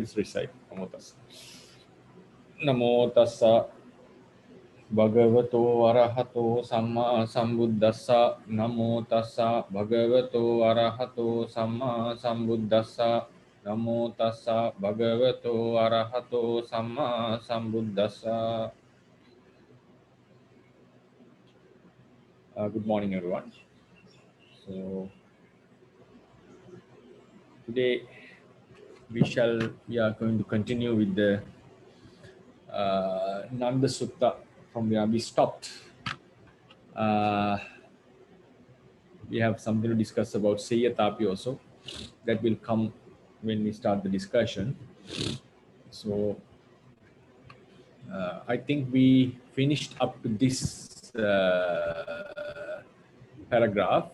Please recite. Namo tassa. Namo tassa Bhagavato Arahato Samma Sambuddhassa. Namo tassa Bhagavato Arahato Samma Sambuddhassa. Namo tassa Bhagavato Arahato Samma Sambuddhassa. Good morning, everyone. So today we are going to continue with the Nandasuttaṃ from where we stopped. We have something to discuss about Seyatapi also. That will come when we start the discussion. So I think we finished up to this paragraph.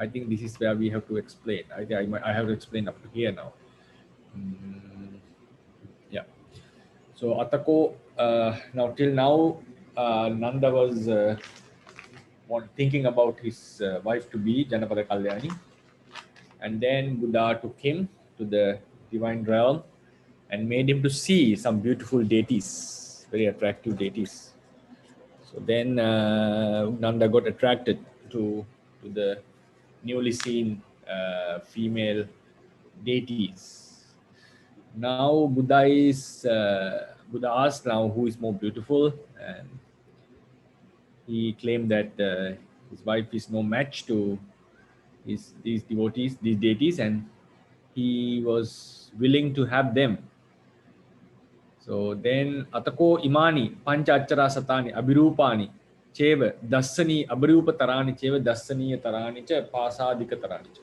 I think this is where we have to explain. I have to explain up to here now. Yeah. So Atako, now till now, Nanda was thinking about his wife to be Janapada Kalyani, and then Buddha took him to the divine realm and made him to see some beautiful deities, very attractive deities. So then Nanda got attracted to the newly seen female deities. Now Buddha asked now who is more beautiful, and he claimed that his wife is no match to these devotees, these deities, and he was willing to have them. So then Atako imani pancha achara satani abhirupani cheva dassani abhirupa tarani cheva dassaniya tarani cha pasadika tarani cha.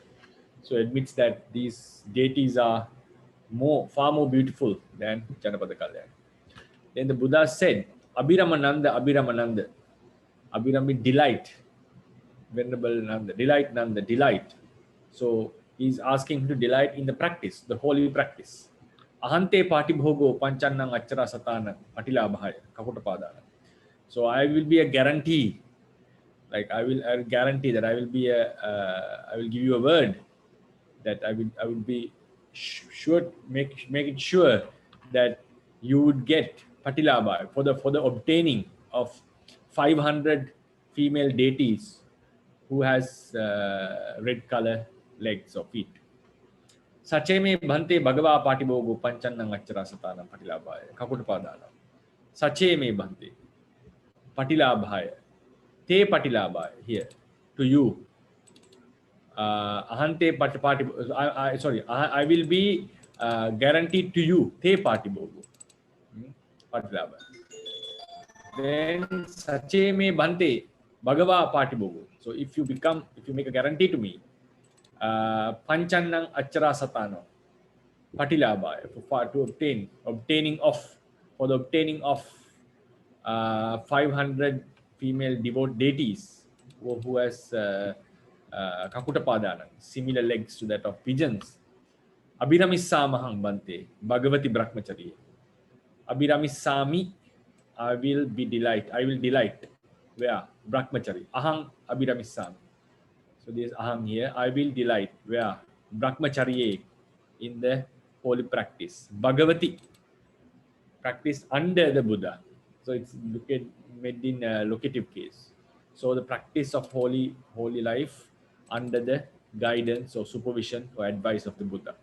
So admits that these deities are far more beautiful than Janapada Kalyani. Then the Buddha said, Abhiramananda, Abhiramananda. Abhirami, delight. Venerable Nanda, delight. So he's asking him to delight in the practice, the holy practice. Ahante patibhogo panchanang achara satana patilabhaya kakutapadana. So I will be a guarantee, like I will guarantee that I will give you a word that I will be sure, make it sure that you would get patilabhaya for the obtaining of 500 female deities who has red color legs or feet. Sacheme Bhante Bhagava Patibogo Panchanang Achara Satana Patilabhaya Kakutapadana. Sacheme Bhante Patilabhaya Te Patilabhaya here to you. Ahante Pati sorry, I will be guaranteed to you. Te Patibogo Patilabhaya. Then Sacheme Bhante Bhagava Patibogo. So if you make a guarantee to me, Panchanang Achara Satano Patilabhaya for the obtaining of 500 female devout deities who has Kakutapadana, similar legs to that of pigeons. Abhiramissamahang Bhante Bhagavati Brahmachari. Abhiramisami, I will delight. Where? Brahmachari. Ahang Abhiramisami. So this aham here. I will delight. Where? Brahmacharya, in the holy practice. Bhagavati, practice under the Buddha. So it's made in a locative case. So the practice of holy life under the guidance or supervision or advice of the Buddha.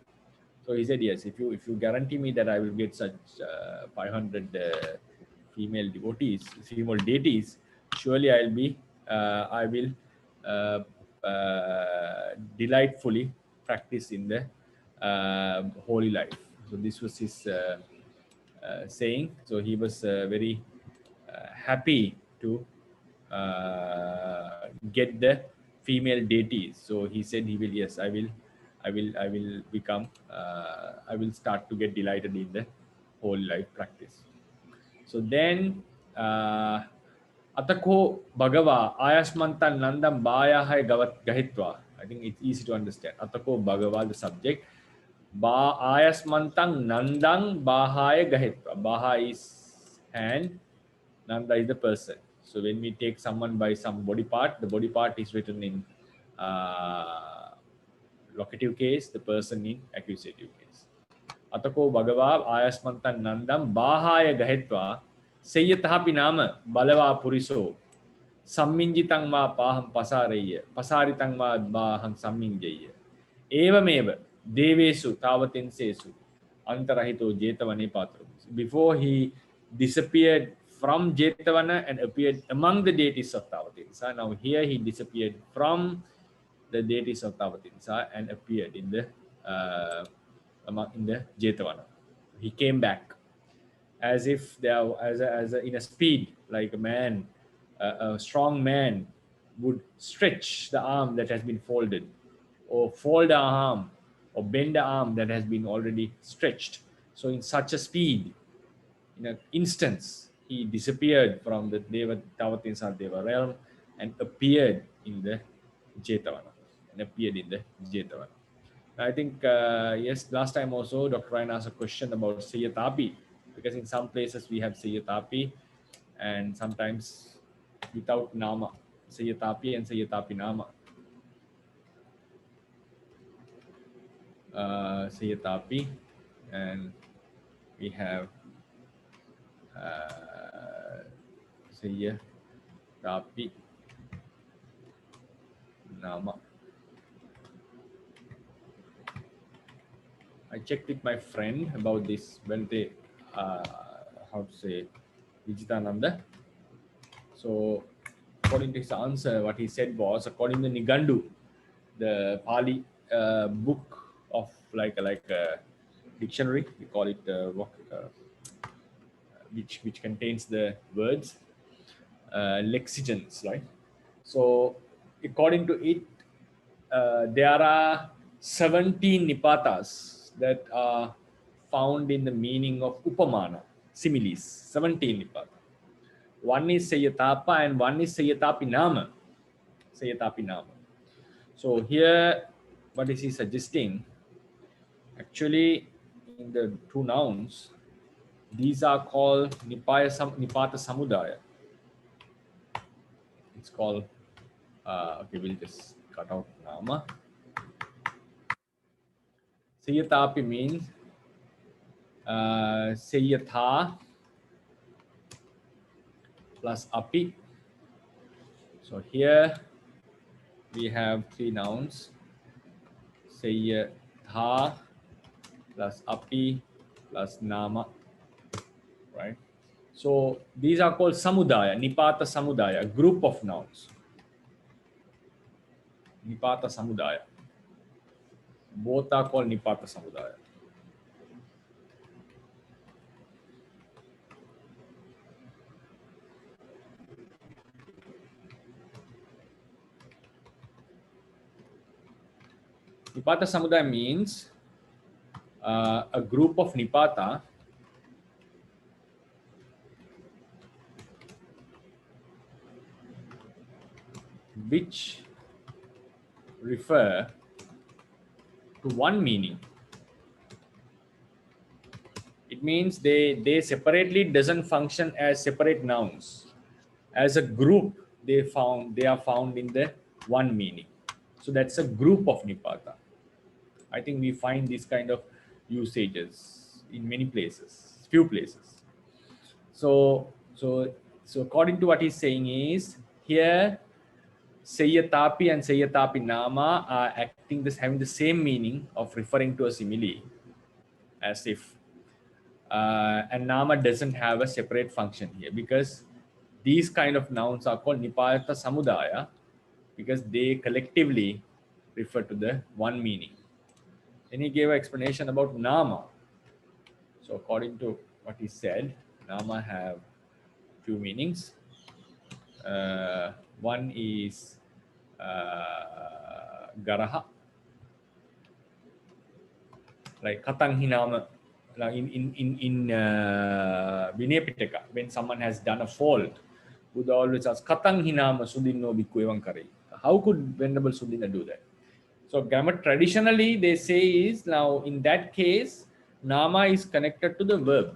So he said, yes, if you guarantee me that I will get such 500 female deities, surely I will delightfully practice in the holy life. So this was his saying. So he was very happy to get the female deities. So he said he will, yes, I will become, I will start to get delighted in the holy life practice. So then Atako Bhagava Ayasmantan Nandam Bhayahai Gahitva. I think it's easy to understand. Atako Bhagava, the subject. Ayasmantang Nandang Bahaya Gahitva. Baha is hand, Nanda is the person. So when we take someone by some body part, the body part is written in locative case, the person in accusative case. Atako Bhagava Ayasmantan Nandam Bahaya Gahetva Sayyatahapi Nama Balava Puriso Samminjitang Ma Paham Pasaraya Pasaritang Ma Baham Samminjaya Evameva Devesu Tavatinsesu Antarahito Jetavane Patru. Before he disappeared from Jetavana and appeared among the deities of Tavatinsa, now here he disappeared from the deities of Tavatinsa and appeared in the Jetavana. He came back as if they are in a speed, like a man, a strong man would stretch the arm that has been folded, or fold the arm, or bend the arm that has been already stretched. So in such a speed, in an instance, he disappeared from the Tavatinsa Deva realm and appeared in the Jetavana. I think, yes, last time also, Dr. Ryan asked a question about Sayyatapi, because in some places we have Sayyatapi and sometimes without Nama, Sayyatapi and Sayyatapi Nama. Sayyatapi, and we have Sayyatapi Nama. I checked with my friend about this Bhante, how to say, Vijitananda. So according to his answer, what he said was, according to Nigandu, the Pāḷi book of like a dictionary, we call it, which contains the words, lexicons, right? So according to it, there are 17 nipatas that are found in the meaning of upamana, similes, 17 nipata. One is Sayyatapa and one is Sayyatapi Nama. Sayyatapi Nama. So here, what is he suggesting? Actually, in the two nouns, these are called Nipata Samudaya. It's called, okay, we'll just cut out Nama. Sayyatapi means Sayyatha plus Api. So here we have three nouns, Sayyatha plus Api plus Nama, right? So these are called Samudaya, Nipata Samudaya, a group of nouns. Nipata Samudaya. Both are called Nipata Samudaya. Nipata Samudaya means a group of Nipata which refer to one meaning. It means they separately doesn't function as separate nouns. As a group, they are found in the one meaning. So that's a group of Nipata. I think we find this kind of usages in many places, few places. So according to what he's saying is, here Sayyatapi and Sayyatapi Nama are having the same meaning of referring to a simile, as if, and Nama doesn't have a separate function here, because these kind of nouns are called Nipata Samudaya because they collectively refer to the one meaning. Then he gave an explanation about Nama. So according to what he said, Nama have few meanings. One is Garaha, like Katang Hinama. In Vinaya Pitaka, when someone has done a fault, Buddha always asks, Katang Hinama Sudinno Bhikkhu Evam Kare. How could Venerable Sudina do that? So grammar traditionally they say is, now in that case, Nama is connected to the verb.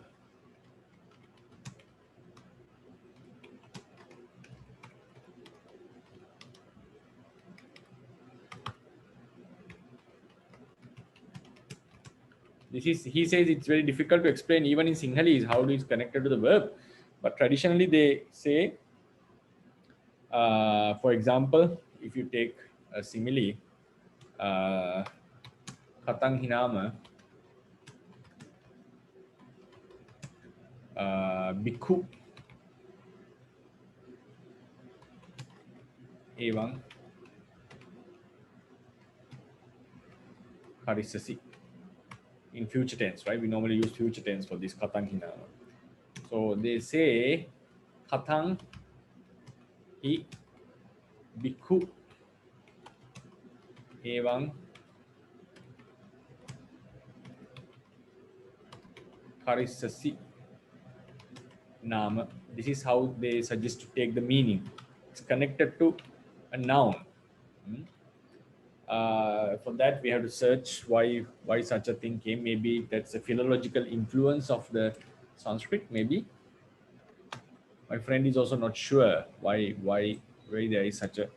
He says it's very difficult to explain even in Sinhalese how it is connected to the verb. But traditionally they say, for example, if you take a simile, katang hinama, bhikkhu evam karissasi. In future tense, right? We normally use future tense for this katang hinama. So they say katang hi bhikkhu evam karissasi nama. This is how they suggest to take the meaning. It's connected to a noun. For that we have to search why such a thing came. Maybe that's a philological influence of the Sanskrit. Maybe my friend is also not sure why there is such a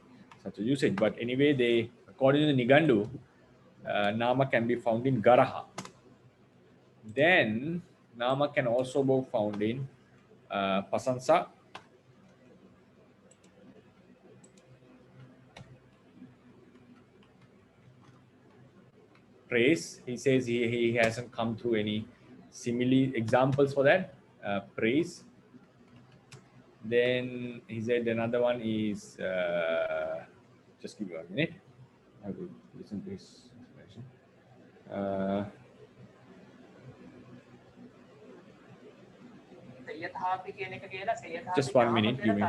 usage. But anyway, they, according to the Nigandu, nama can be found in garaha. Then nama can also be found in pasansa, praise. He says he hasn't come through any simile examples for that. Praise. Then he said another one is, just give me 1 minute. I have to listen to his explanation. Just 1 minute, give me.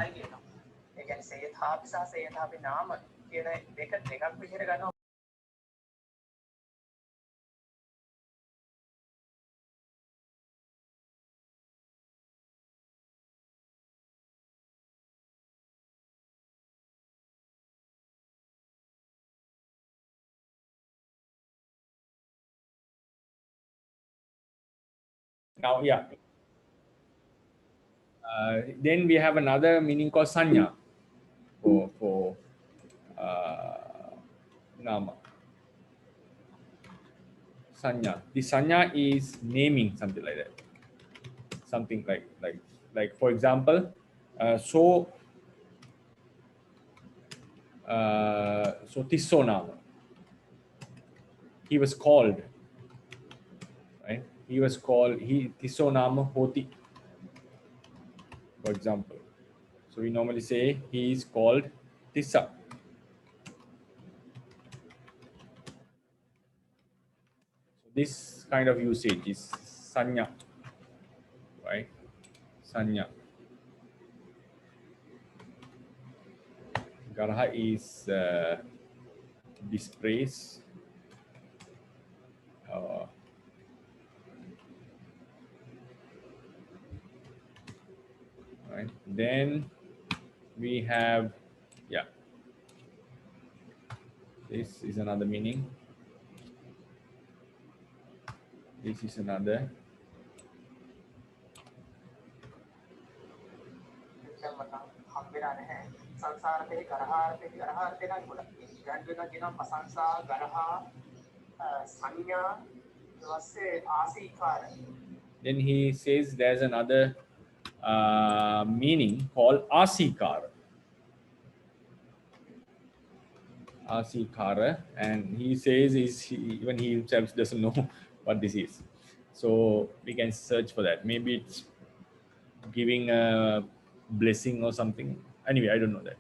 Now, yeah. Then we have another meaning called sanya for nama. Sanya. The sanya is naming, something like that. Something like for example, so tisso nama. He was called, right? He was called. Tisso nama hoti. For example, so we normally say he is called Tissa. So this kind of usage is sanya, right? Sanya. Garaha is dispraise. Right. Then we have, yeah, this is another meaning. This is another. Then he says there's another meaning called asikara. Asikara, and he says even he himself doesn't know what this is. So we can search for that. Maybe it's giving a blessing or something. Anyway, I don't know that.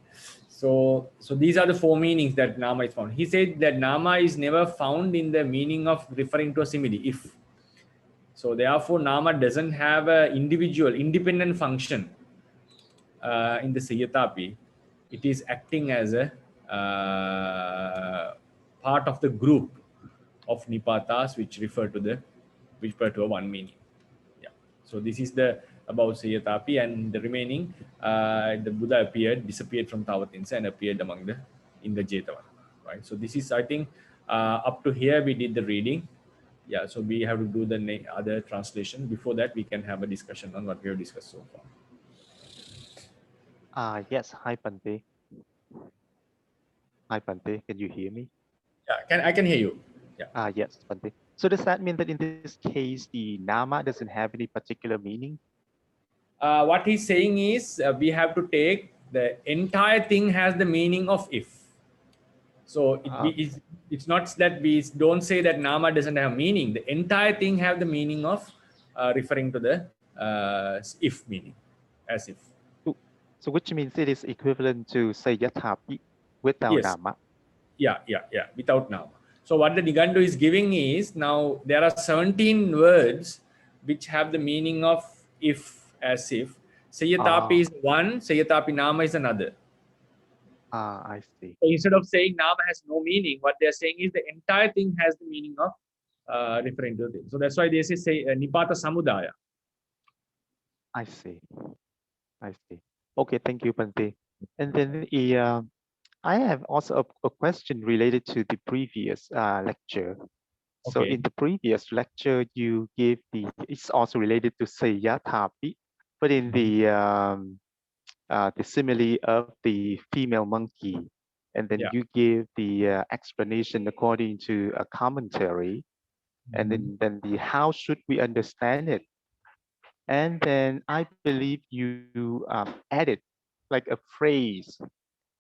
So these are the 4 meanings that nama is found. He said that nama is never found in the meaning of referring to a simile. If so, therefore, nama doesn't have an individual, independent function in the Sayyatapi. It is acting as a part of the group of nipatas which refer to a one meaning. Yeah. So this is the about Sayyatapi, and the remaining, the Buddha disappeared from Tavatinsa and appeared in the Jetavana. Right. So this is, I think, up to here we did the reading. Yeah, so we have to do the other translation. Before that, we can have a discussion on what we have discussed so far. Yes. Hi, Bhante. Hi, Bhante. Can you hear me? Yeah, I can hear you. Yeah. Yes, Bhante. So does that mean that in this case, the nama doesn't have any particular meaning? What he's saying is we have to take the entire thing has the meaning of if. So it's not that we don't say that nama doesn't have meaning. The entire thing have the meaning of referring to the if meaning, as if. So which means it is equivalent to say yathapi without Yes. nama. Yeah, without nama. So what the Nigandu is giving is, now there are 17 words which have the meaning of if, as if. Sayatapi is one, Sayatapi nama is another. I see. So instead of saying nama has no meaning, what they're saying is the entire thing has the meaning of referring to the thing. So that's why they say Nipata Samudaya. I see. Okay, thank you, Bhante. And then I have also a question related to the previous lecture. So in the previous lecture, you gave it's also related to Sayathapi, but in the simile of the female monkey, and then you give the explanation according to a commentary, and then the how should we understand it? And then I believe you added like a phrase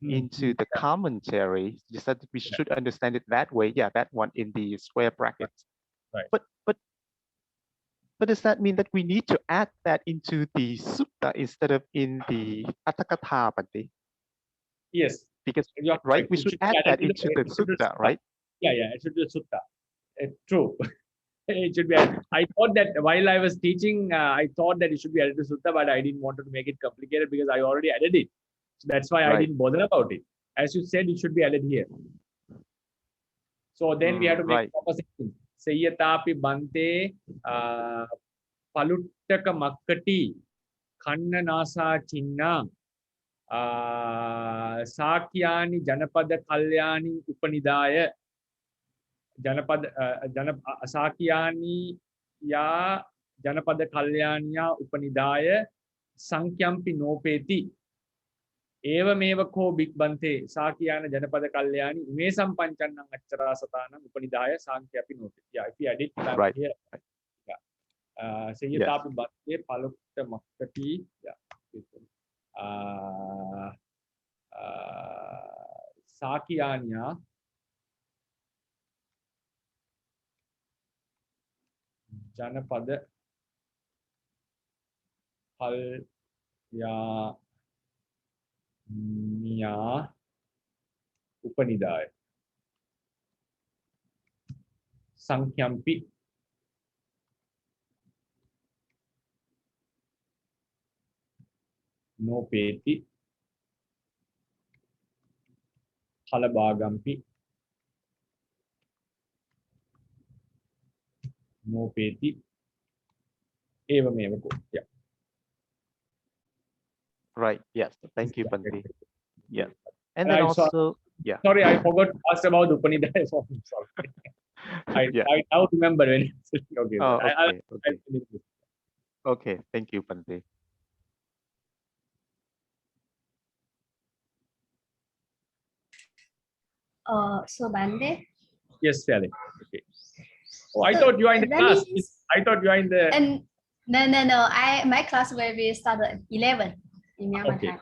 into the commentary, just that we should understand it that way. Yeah, that one in the square brackets. Right. But does that mean that we need to add that into the sutta instead of in the Atthakatha, Bhante? Yes. Because right, we should add that into the sutta, right? Yeah, it should be a sutta. True. It should be. I thought that while I was teaching, I thought that it should be added to sutta, but I didn't want to make it complicated because I already added it. So that's why I didn't bother about it. As you said, it should be added here. So then we have to make proper sentence. Sayatapi Bhante Paluttaka Makkati Kanna Nasa Chinna Sakyani Janapada Kalyani Upanidaya Sakyani Ya Janapada Kalyanya Upanidaya Sankyampi Nopeti Evameva ko big Bhante Sakyana Janapada Kalyani Imesam Panchanang Achara Satanam Upanidaya Sankyapi Nopeti. Yeah, if you add it here. Yeah. Sayatapi Bhante Palutta Makkati. Yeah. Sakyanya Janapada Kalyanya Upanidaya Sankyampi Nopeti Halabhagampi Nopeti Evameva ko. Yeah. Right. Yes. Thank you, Bhante. Yeah. And then also, yeah. Sorry, I forgot to ask about Upanidaya. Sorry. I now remember when. Okay. Okay. Thank you, Bhante. So Bhante? Yes, Pāḷi. Okay. Oh, I thought you are in the class. I thought you are in the. And no. My class will be start at 11 in Myanmar time.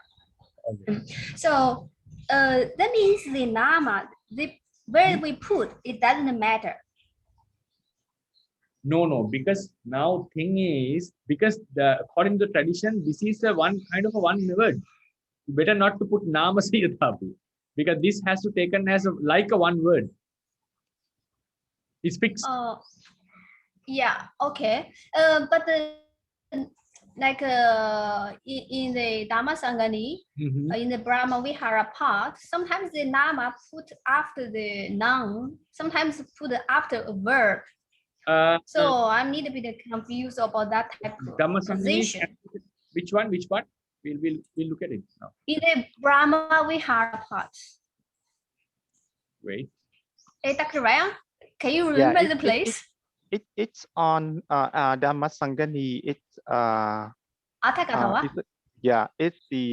Okay. So that means the nama, where we put it doesn't matter. No, because now thing is, because according to the tradition, this is a one kind of a one word. Better not to put nama sayatapi, because this has to taken as like a one word. It's fixed. Yeah, okay. But like in the Dhammasangani, in the Brahmavihāra part, sometimes the nama put after the noun, sometimes put after a verb. So I'm a little bit confused about that type of position. Which one? We'll look at it now. In the Brahmavihāra part. Wait. Hey, Dr. Ryan, can you remember the place? It's on Dhammasangani. It's it's the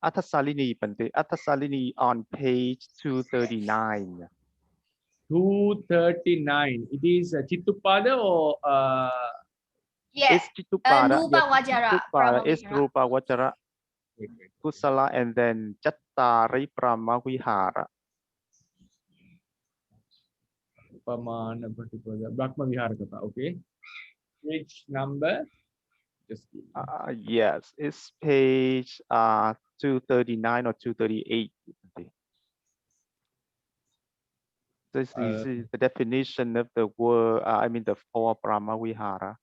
Athasalini, Bhante. Athasalini on page 239. 239. It is Chittupada or Yeah. It's Chittupada. Nupa Vajara. Chittupada is Rupa Vajara wait, wait. Kusala, and then Chattari Brahmavihāra. Pamana Patipada Maggavihāri Katha. Okay. Which number? Just give me. Yes, it's page 239 or 238. This is the definition of the word, I mean the four Brahmavihāra.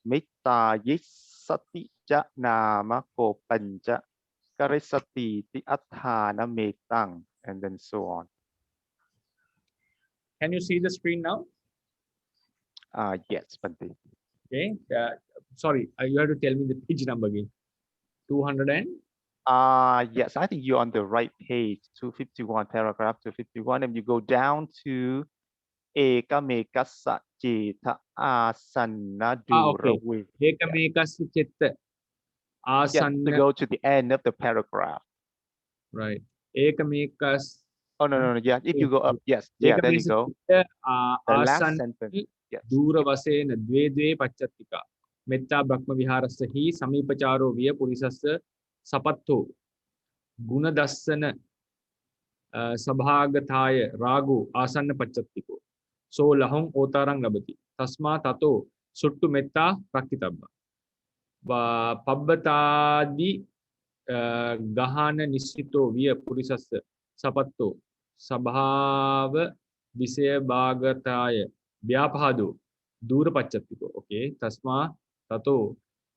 Metta yisati ja nama ko panja karisati ti athana metang, and then so on. Can you see the screen now? Yes, Bhante. Okay. Sorry, you have to tell me the page number again. 200 and yes, I think you're on the right page, 251, paragraph 251, and you go down to Ekamekasa Cheta Asana okay. Dura. Ekamekasya chitta Yes, to asanna. go to the end of the paragraph. Right. Ekamekas. Oh, no. Yeah, if you go up, yes. Yeah, there you go. The last sentence. Yes. Dura vasena dve dve pachattika. Metta Brahma Viharasya hi samipacharo viya purisasya sapatto. Guna dassana sabhagathaya ragu asanna pachattiko. So lahong otarang labati. Tasma tato suttu metta prakitabba. Pabbatadi gahana nisito viya purisasya sapatto. Sabhava visaya bhagataya vyapahado dura pachattiko. Okay. Tasma tato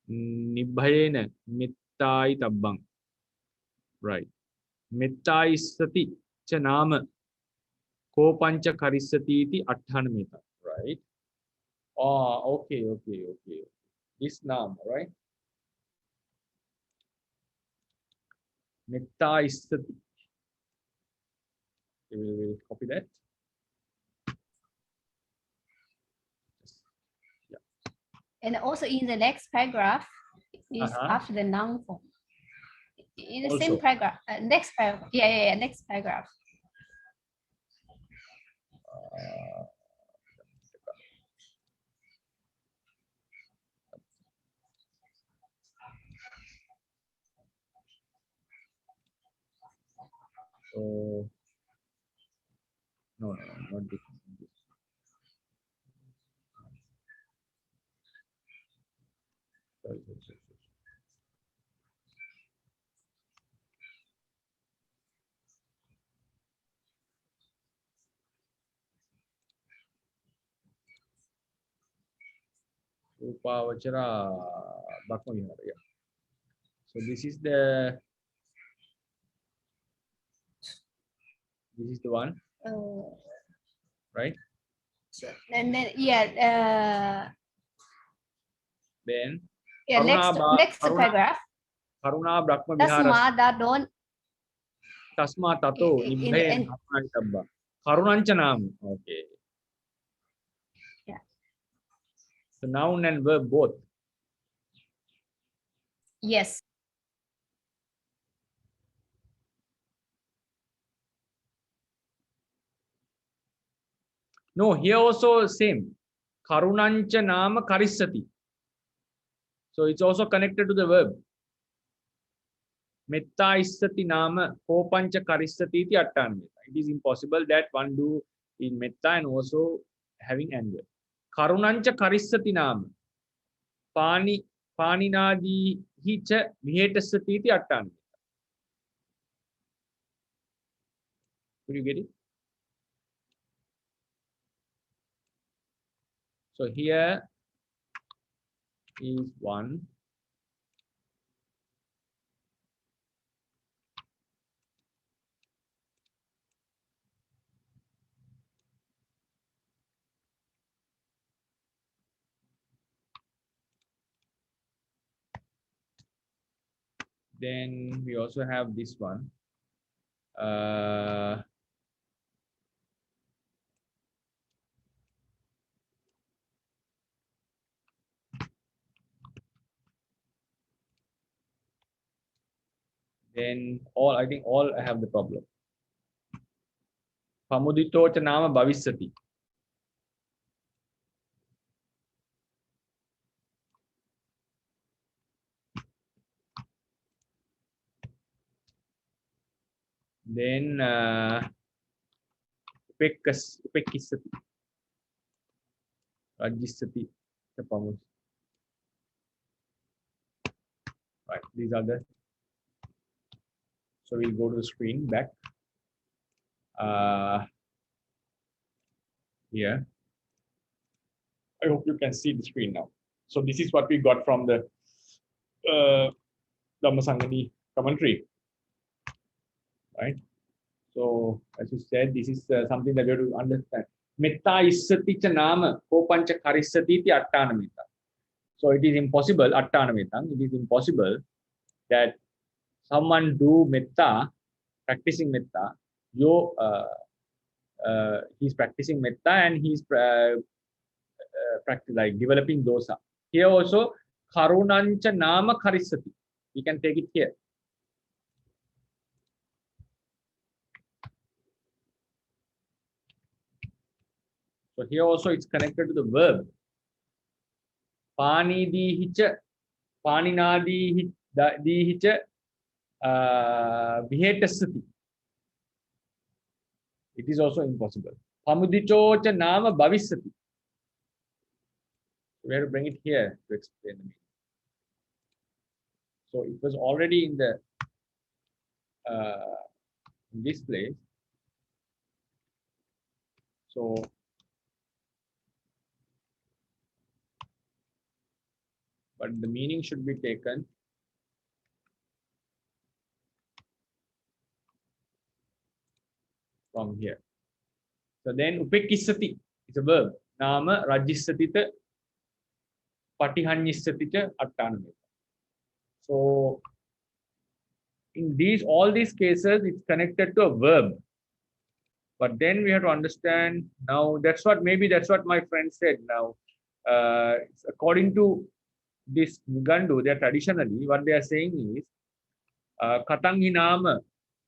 nibbhayena mittai tabbang. Right. Mittai sati cha nama kopancha karisati iti atthanamita. Right. Okay. This nama, right? Mittai sati. We will copy that. Yeah. And also in the next paragraph is after the noun form. In the same paragraph, next paragraph. Yeah, next paragraph. So no, not this. Sorry. Upavachara Maggavihāri. Yeah. So this is the one, right? And then Then next paragraph. Karuna Brahma Viharasya Tasma Tato Nibbhayen Bhavantabba. Karunancanam. Okay. Yeah. So noun and verb both. Yes. No, here also same. Karunancha nama karissati. So it's also connected to the verb. Metta issati nama kopancha karissati iti attanamita. It is impossible that one do in metta and also having anger. Karunancha karissati nama paninadi hicha vihetasati iti attanamita. Could you get it? So here is one. Then we also have this one. Then I think all have the problem. Pamuditocha nama bhavisati. Then upekisati. Rajisati. Right, these are the. So we'll go to the screen back. Here. I hope you can see the screen now. So this is what we got from the Dhammasangani commentary, right? So as you said, this is something that we have to understand. Metta issati cha nama kopancha karissati iti attanamita. So it is impossible, attanamitam, it is impossible that someone do metta, practicing metta, he's practicing metta and he's like developing dosa. Here also, karunancha nama karissati. We can take it here. So here also it's connected to the verb. Panidihicha, paninadihicha, vihetasati. It is also impossible. Pamudichocha nama bhavisati. We have to bring it here to explain the meaning. So it was already in the in this place. So but the meaning should be taken from here. So then upekisati is a verb. Nama rajisatita patihanyisatita attanamita. So in all these cases, it's connected to a verb. But then we have to understand now, that's what my friend said now. According to this Nigandu, they are traditionally, what they are saying is, Katangi nama,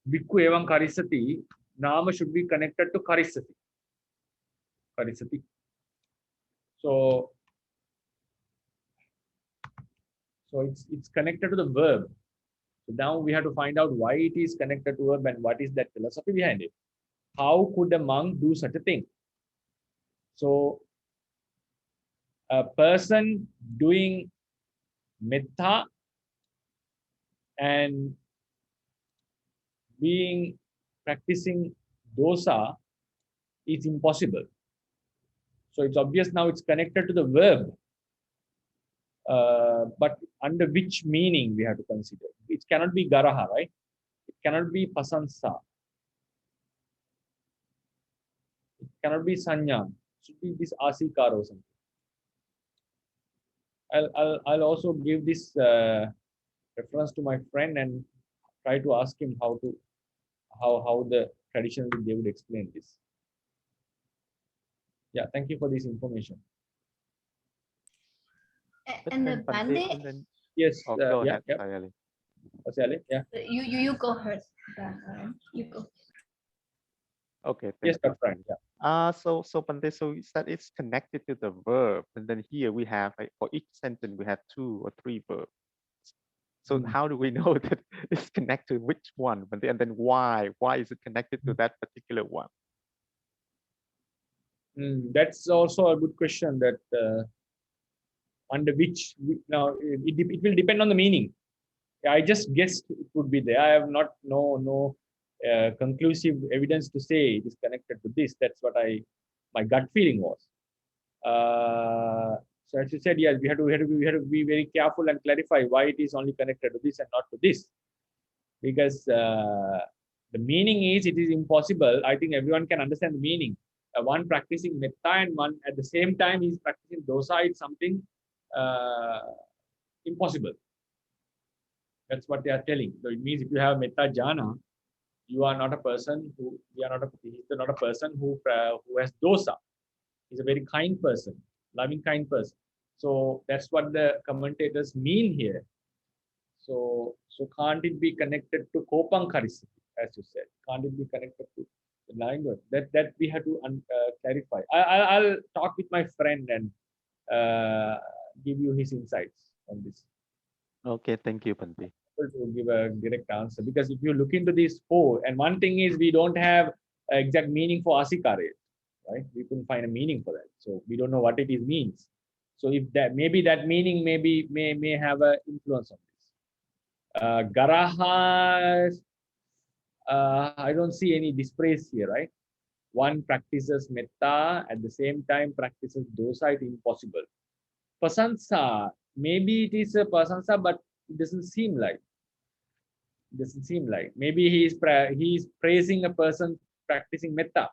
bhikkhu evam karissati, nama should be connected to karissati. Karissati. So it's connected to the verb. So now we have to find out why it is connected to verb and what is that philosophy behind it. How could a monk do such a thing? So a person doing metta and practicing dosa is impossible. So it's obvious now it's connected to the verb. But under which meaning we have to consider? It cannot be garaha, right? It cannot be pasansa. It cannot be sanya. It should be this asikara or something. I'll also give this reference to my friend and try to ask him how the traditionally they would explain this. Yeah, thank you for this information. And the Bhante, yes, go yeah, ahead, Pāḷi. Yeah. You go ahead. You go. Okay. Yes, that's right. Yeah. So Bhante, so you said it's connected to the verb, and then here we have, like, for each sentence we have 2 or 3 verbs. So how do we know that it's connected to which one? And then why? Why is it connected to that particular one? That's also a good question. That under which now it will depend on the meaning. I just guessed it would be there. I have not no conclusive evidence to say it is connected to this. That's what my gut feeling was. So as you said, yes, we have to be very careful and clarify why it is only connected to this and not to this, because the meaning is it is impossible. I think everyone can understand the meaning. One practicing metta and one at the same time is practicing dosa. It's something impossible. That's what they are telling. So it means if you have metta jhana, you are not a person who he's not a person who has dosa. He's a very kind person, loving kind person. So that's what the commentators mean here. So can't it be connected to kopang karissati, as you said? Can't it be connected to Language that we have to clarify. I'll talk with my friend and give you his insights on this. Okay, thank you, Bhante. To give a direct answer, because if you look into these four, and one thing is we don't have exact meaning for asikara, right? We couldn't find a meaning for that, so we don't know what it is means. So if that maybe that meaning may have an influence on this. Garaha, I don't see any dispraise here, right? One practices metta at the same time practices dosa, it's impossible. Pasansa, maybe it is a pasansa, but it doesn't seem like. Maybe he is praising a person practicing metta,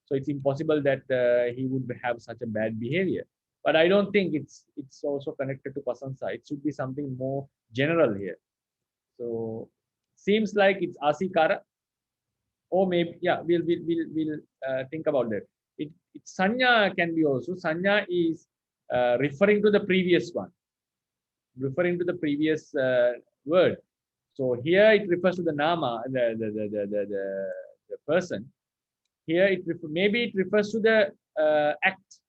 so it's impossible that he would have such a bad behavior. But I don't think it's also connected to pasansa. It should be something more general here. So seems like it's asikara, or maybe we'll think about that. It sanya can be also. Sanya is referring to the previous one, referring to the previous word. So here it refers to the nama, the person. Here maybe it refers to the act,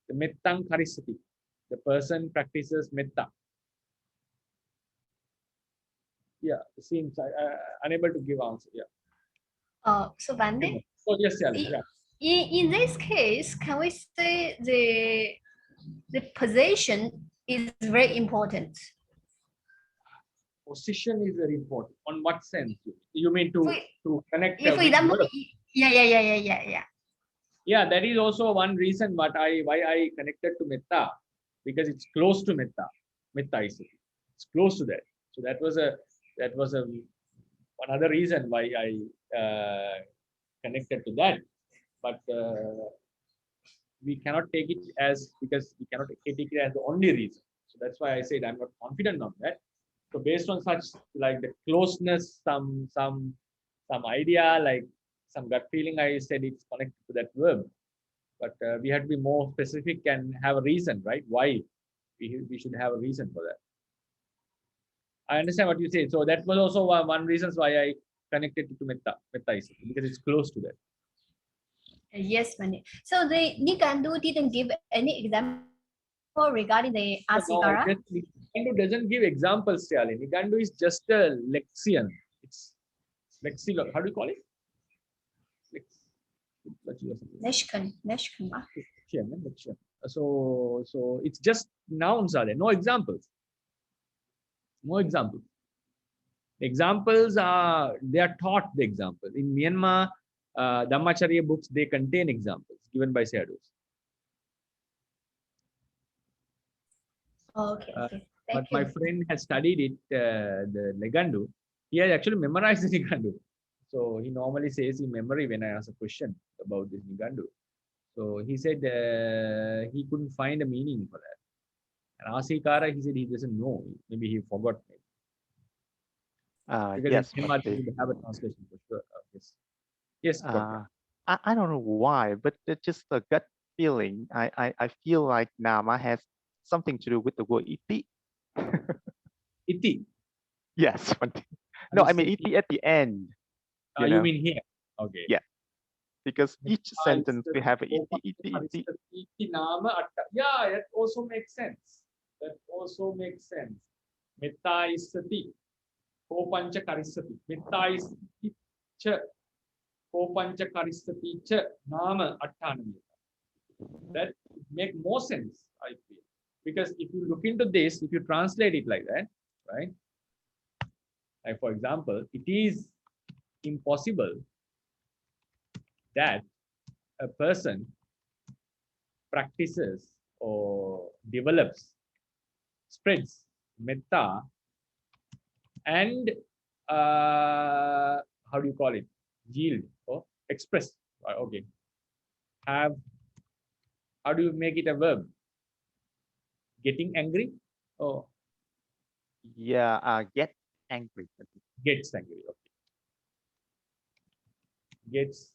the mettang karisati. The person practices metta. Yeah, it seems unable to give answer. Yeah. So Bhante, Oh yes, yeah. In this case, can we say the position is very important? Position is very important. On what sense? You mean to connect? For example, yeah. Yeah, that is also one reason why I connected to metta, because it's close to metta. Metta is it's close to that. So that was another reason why I connected to that. But we cannot take it as, because we cannot take it as the only reason. So that's why I said I'm not confident on that. So based on such like the closeness, some idea, like some gut feeling, I said it's connected to that verb. But we have to be more specific and have a reason, right? Why we should have a reason for that. I understand what you say. So that was also one reason why I connected it to metta is because it's close to that. Yes, Bhante. So the Nikandu didn't give any example regarding the asikara. No, Nikandu doesn't give examples, Pāḷi. Nikandu is just a lexion. It's lexilon. How do you call it? Lexion. So it's just nouns are there. No examples. Examples they are taught the example. In Myanmar, Dhammacharya books, they contain examples given by sadhus. Okay. But my friend has studied it, the Nikandu. He has actually memorized the Nikandu. So he normally says in memory when I ask a question about this Nikandu. So he said he couldn't find a meaning for that. And asikara, he said he doesn't know. Maybe he forgot. Yes, we have a translation for sure. Yes. I don't know why, but it's just a gut feeling. I feel like nama has something to do with the word iti. Iti. Yes. No, I mean iti at the end. You mean here? Okay. Yeah. Because each sentence we have iti. Nama atta. Yeah, that also makes sense. Metta is sati. Kopancha karisati. Metta is cha. Kopancha karisati cha. Nama attanam. That make more sense, I feel. Because if you look into this, if you translate it like that, right? Like for example, it is impossible that a person practices or develops, spreads metta and how do you call it? Yield or express. Okay. How do you make it a verb? Getting angry? Oh. Yeah, get angry. Gets angry. Okay. Gets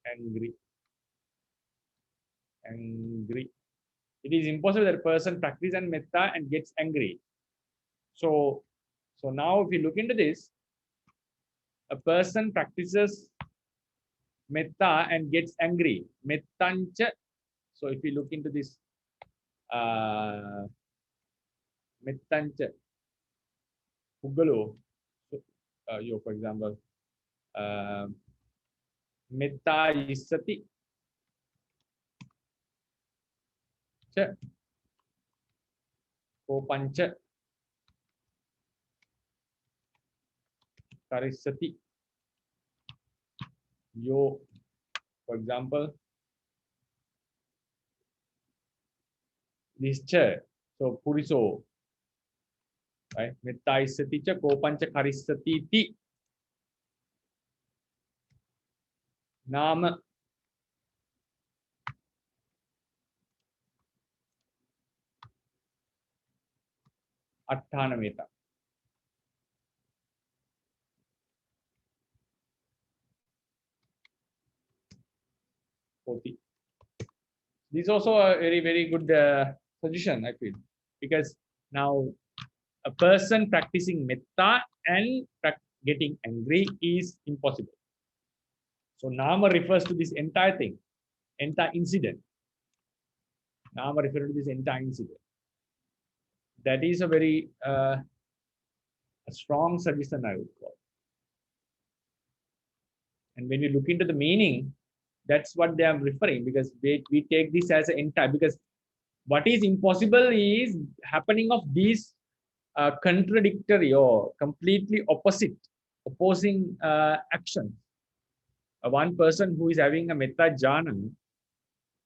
angry. It is impossible that a person practices and metta and gets angry. So now if you look into this, a person practices metta and gets angry. Mettancha. So if you look into this, mettancha, Puggalo, for example, metta isati, cha, kopancha, karissati, yo, for example, this cha, so puriso, right? Metta isati cha, kopancha karissati ti, nama, atthana metta. This is also a very, very good suggestion, I feel, because now a person practicing metta and getting angry is impossible. So nama refers to this entire thing, entire incident. Nama refers to this entire incident. That is a very a strong suggestion, I would call. And when you look into the meaning, that's what they are referring, because we take this as an entire, because what is impossible is happening of these contradictory or completely opposing actions. One person who is having a metta jhana,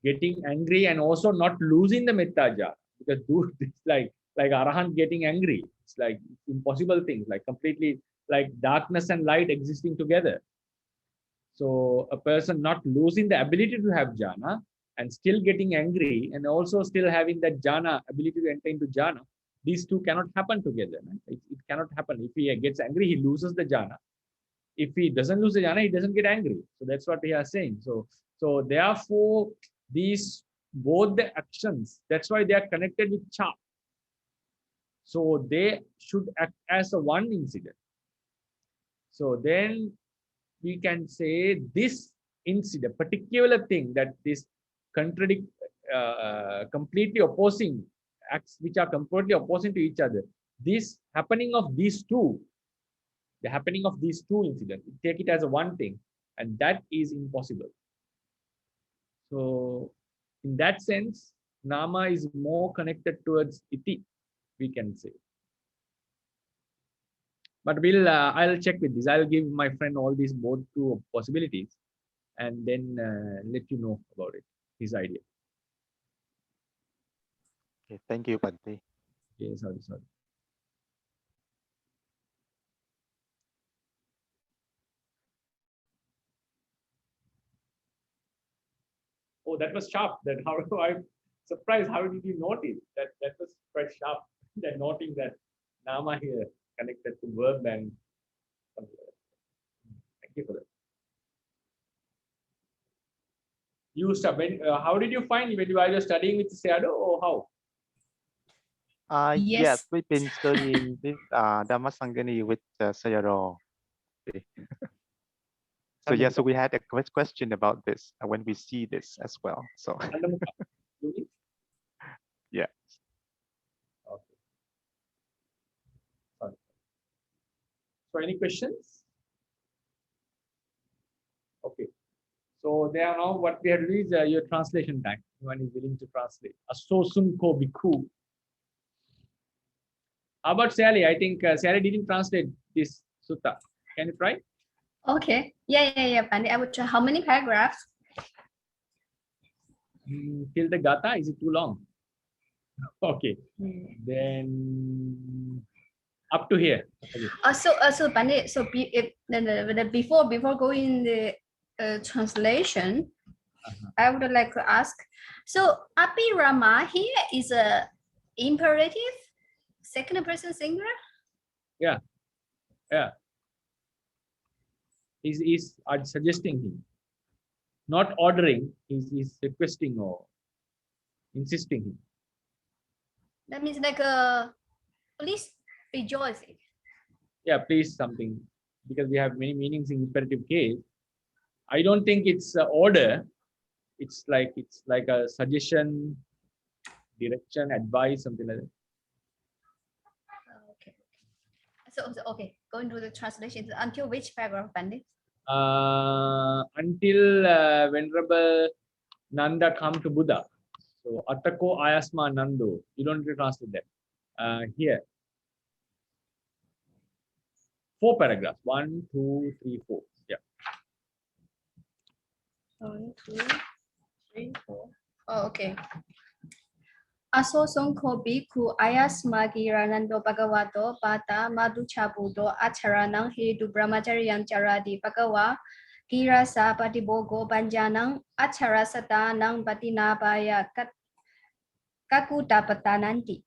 getting angry and also not losing the metta jhana, because it's like arahant getting angry. It's like impossible things, like completely like darkness and light existing together. So a person not losing the ability to have jhana and still getting angry and also still having that jhana, ability to enter into jhana, these two cannot happen together. It cannot happen. If he gets angry, he loses the jhana. If he doesn't lose the jhana, he doesn't get angry. So that's what they are saying. So therefore, these both the actions, that's why they are connected with cha. So they should act as a one incident. So then we can say this incident, particular thing, that this completely opposing acts which are completely opposing to each other, this happening of these two, the happening of these two incidents, take it as a one thing, and that is impossible. So in that sense, nama is more connected towards iti, we can say. But I'll check with this. I'll give my friend all these both two possibilities, and then let you know about it, his idea. Okay, thank you, Bhante. Okay, sorry. Oh, that was sharp. That how I'm surprised. How did you notice that? That was quite sharp. That noting that nama here connected to verb and something like that. Thank you for that. You how did you find when you were studying with Seado, or how? Yes, we've been studying this Dhammasangani with Sayadaw. So yeah, so we had a question about this when we see this as well. So yeah. Okay. Sorry. So any questions? Okay. So they are now what we have to do is your translation time. One is willing to translate. Asosunko bhikkhu. How about Sally? I think Sally didn't translate this sutta. Can you try? Okay. Yeah. Bhante, I will try. How many paragraphs? Till the gata, is it too long? Okay. Then up to here. Okay. So Bhante, so before going the translation, I would like to ask. So Abhirama here is a imperative, second person singular. Yeah. He's suggesting him, not ordering. He's requesting or insisting him. That means like please rejoice. Yeah, please something. because we have many meanings in imperative case. I don't think it's order. It's like a suggestion, direction, advice, something like that. Okay. So okay, going to the translation. Until which paragraph, Pandit? Until Venerable Nanda come to Buddha. So Atako Ayasma Nando. You don't need to translate that. Here. 4 paragraphs. 1, 2, 3, 4. Yeah. 1, 2, 3, 4. Oh, okay. Aso songko bhikkhu ayasma giranando bhagavato pata madhuchabudo acharanang hiridu brahmacharyam charadi bhagava girasa patibogo banjanang acharasata patinabaya kakudapatananti.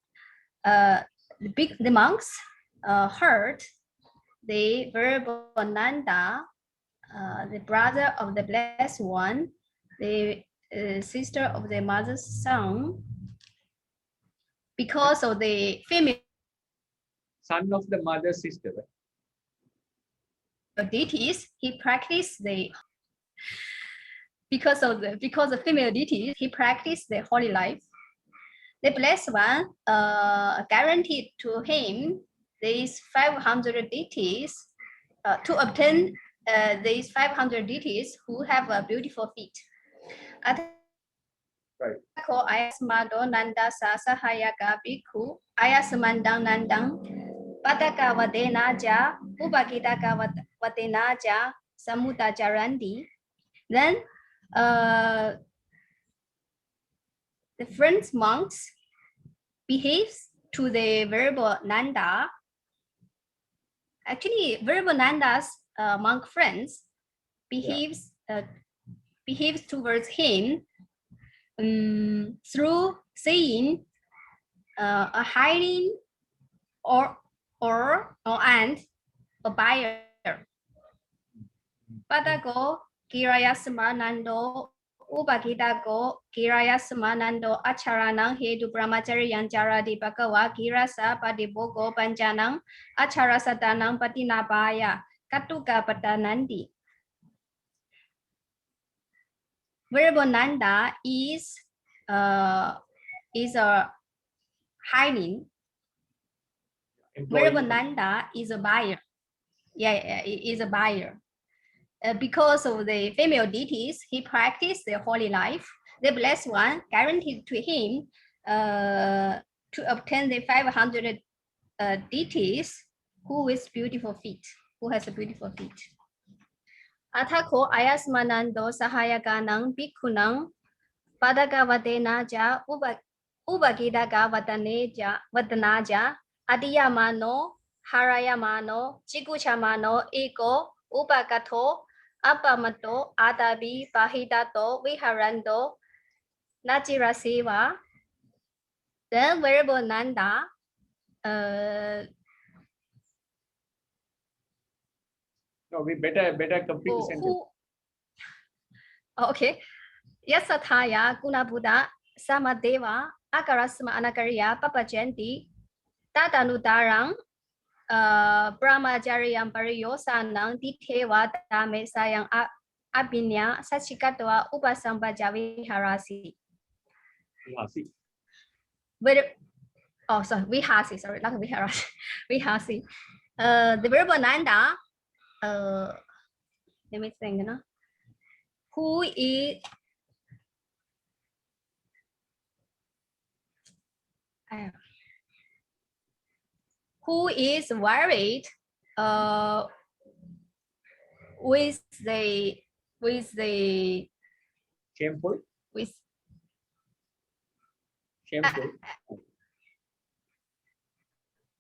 The monks heard the venerable Nanda, the brother of the blessed one, the sister of the mother's son, because of the female Son of the mother's sister. deities, he practiced the because of female deities, he practiced the holy life. The blessed one guaranteed to him these 500 deities to obtain these 500 deities who have a beautiful feet. Right. Ko ayasmado nanda sasahayaka bhikkhu ayasamandang nandang pataka vadena ja upakitaka vadena ja samutajarandi. Then the French monks behaves to the venerable Nanda. Actually, venerable Nanda's monk friends behaves towards him through saying a hiding or and a buyer. Padago kirayasma nando upakitago kirayasma nando acharanang hedu brahmacharyang jaradi bhagava kirasa padibogo panjanang acharasatanang patinabaya katuka patanandi. Venerable Nanda is a hiding. Venerable Nanda is a buyer. Yeah, is a buyer. Because of the female deities, he practiced the holy life. The blessed one guaranteed to him to obtain the 500 deities who has beautiful feet. Athako ayasmanando sahayaganang bhikkhunang padagavadena ja ubagidaka vadana ja adiyamano harayamano chikuchamano ego upakato apamato adabi bahidato viharando nachiraseva. Then venerable Nanda no, we better complete the sentence. Okay. Yasathaya guna Buddha samadeva akarasma anakariya papajanti tatanudarang brahmacharyam pariyosanang diteva dame sayang abinya sachikatwa upasambaja viharasi. Vihasi, sorry, not viharasi. Vihasi. The venerable Nanda, let me think, who is worried with the shameful.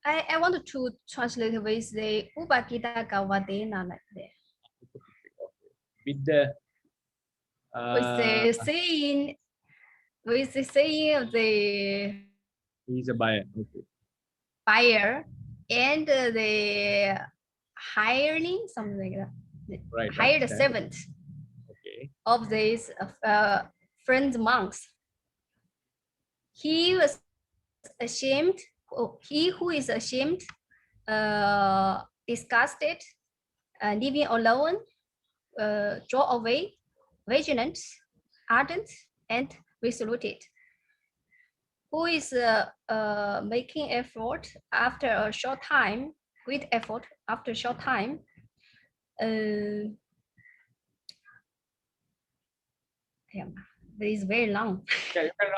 I wanted to translate with the Upakita Gavadena like that. With the saying of the he's a buyer. Okay. Buyer and the hireling, something like that. Right. Hired a servant. Okay. Of these friend monks. He was ashamed. He who is ashamed, disgusted, living alone, draw away, vigilant, ardent, and resolute. Who is making effort after a short time, great effort after a short time. It is very long. Yeah, you can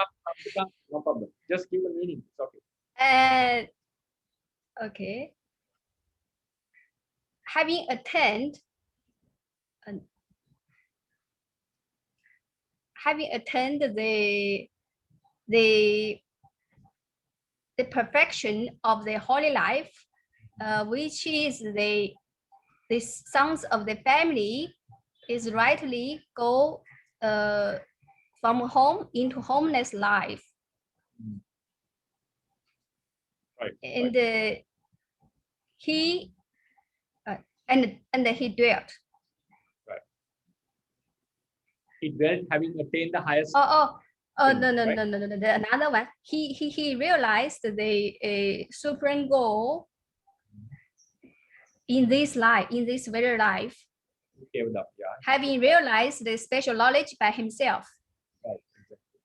no problem. Just give the meaning. It's okay. Okay. Having attained the perfection of the holy life, which is the sons of the family, is rightly go from home into homeless life. Right. And he he dwelt. Right. He dwelt, having attained the highest. No. Right? Another one. He realized the supreme goal in this life, in this very life. Gave it up, yeah. Having realized the special knowledge by himself. Right. Exactly.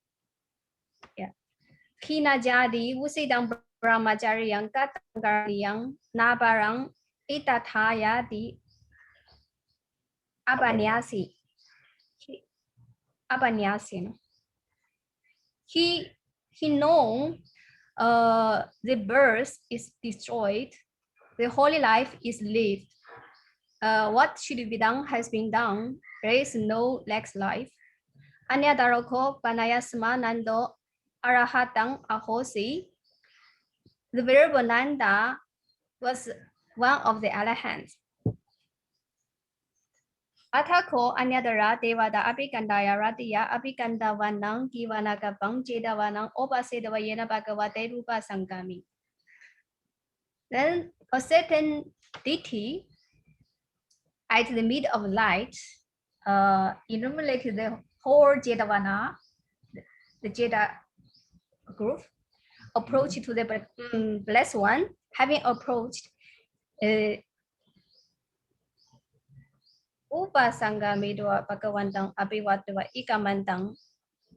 Yeah. Kina jadi wusidang brahmachariyang katangkariyang nabarang itathayati abanyasi. He known the birth is destroyed, the holy life is lived. What should be done has been done. There is no next life. Anyadaroko panayasma nando arahatang ahosi. The Venerable Nanda was one of the arahants. Athako anyadara devada abhikandaya ratiya abhikandavanang kivanakapang chedavanang obasedavayena bhagavate rupa sangami. Then a certain deity at the mid of light illuminated the whole Jedavana, the Jeda group, approached to the blessed one. Having approached Upasangamidoa Bhagavantang Abhivatava Ikamantang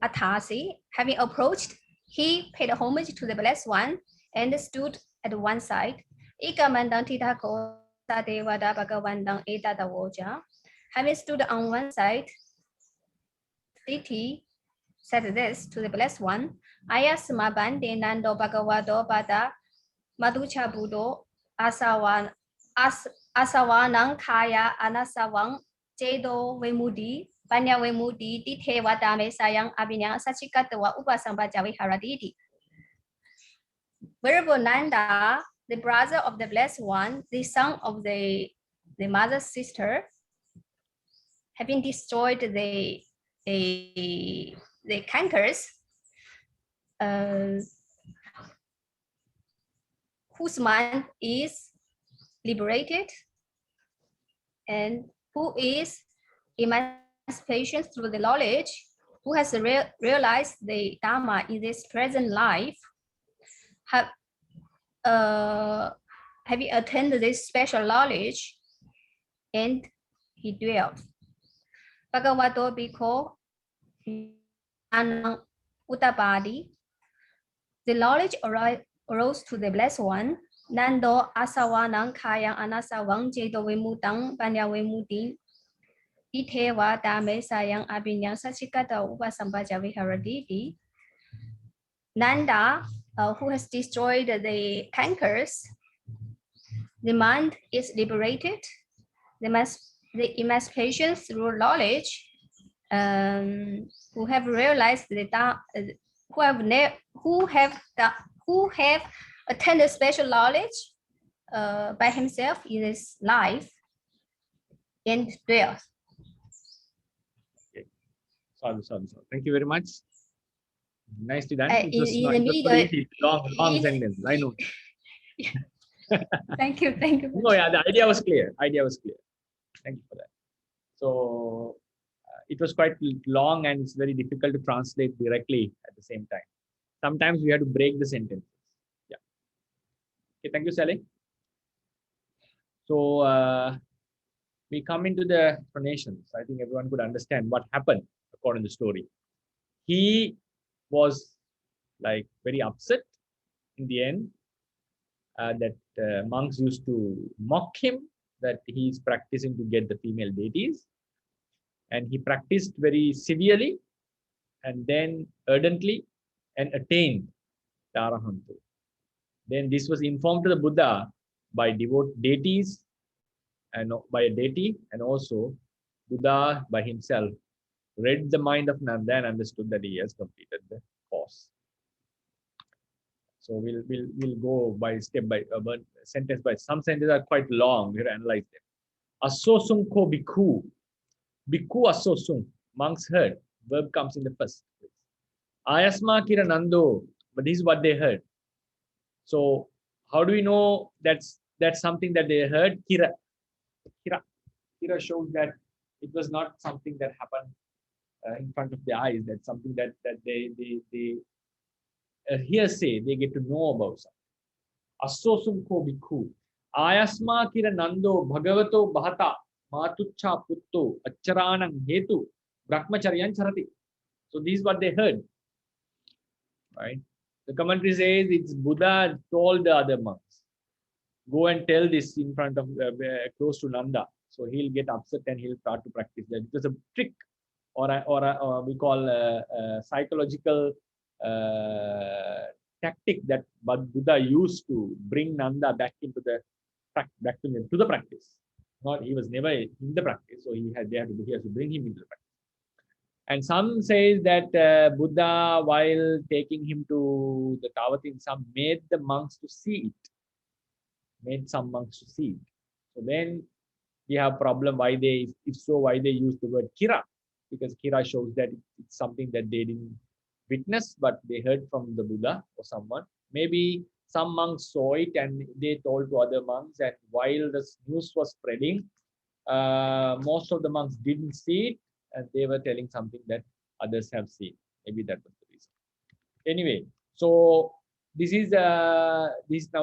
Athasi. Having approached, he paid homage to the blessed one and stood at one side. Ikamantang Tithako Devada Bhagavantang Etadavoja. Having stood on one side, deity said this to the blessed one: Ayasma Bhante Nando Bhagavato Pada Madhucha Buddho Asavanang Kaya Anasavang Jedo Vemudi Panya Vemudi Dithe Vatame Sayang Abinya Sachikatawa Maggavihārī. Venerable Nanda, the brother of the blessed one, the son of the mother's sister, having destroyed the cankers, whose mind is liberated and who is emancipation through the knowledge, who has realized the Dharma in this present life, having attained this special knowledge, and he dwelt. Bhagavato Bhikkho Anang Utapadi. The knowledge arose to the blessed one. Nando Asavanang Kayang Anasavang Jedo Vimutang Panya Vimuti Iteva Dame Sayang Abinyang Sachikata Maggavihārī. Nanda, who has destroyed the cankers, the mind is liberated. The emancipation through knowledge, who have realized who have attained special knowledge by himself in this life and dwell. Okay. Sorry. Thank you very much. Nicely done. In the easy. Long sentence. I know. Thank you. No, yeah, the idea was clear. Thank you for that. So it was quite long and it's very difficult to translate directly at the same time. Sometimes we have to break the sentences. Yeah. Okay, thank you, Sally. So we come into the explanations. I think everyone could understand what happened according to the story. He was like very upset in the end that monks used to mock him that he is practicing to get the female deities, and he practiced very severely and then ardently and attained the Arahanta. Then this was informed to the Buddha by deities and by a deity, and also Buddha by himself read the mind of Nanda and understood that he has completed the course. So we'll go by step by sentence by. Some sentences are quite long. We have to analyze them. Asosung ko bhikkhu. Bhikkhu asosung. Monks heard. Verb comes in the first place. Ayasma kira nando. But this is what they heard. So how do we know that's something that they heard? Kira shows that it was not something that happened in front of their eyes. That's something that they hearsay, they get to know about something. Asosum ko bhikkhu. Ayasma kira nando bhagavato bhata matucha putto accharanam hetu brahmacharyan charati. So this is what they heard. Right? The commentary says it's Buddha told the other monks, go and tell this in front of close to Nanda. So he'll get upset and he'll start to practice that. It was a trick, or we call a psychological tactic that Buddha used to bring Nanda back into the practice. Not, he was never in the practice, so he has to bring him into the practice. And some says that Buddha, while taking him to the Tavatimsa, made the monks to see it. Made some monks to see it. So then we have a problem why they use the word kira, because kira shows that it's something that they didn't witness, but they heard from the Buddha or someone. Maybe some monks saw it and they told to other monks, and while the news was spreading, most of the monks didn't see it, and they were telling something that others have seen. Maybe that was the reason. Anyway, so this is now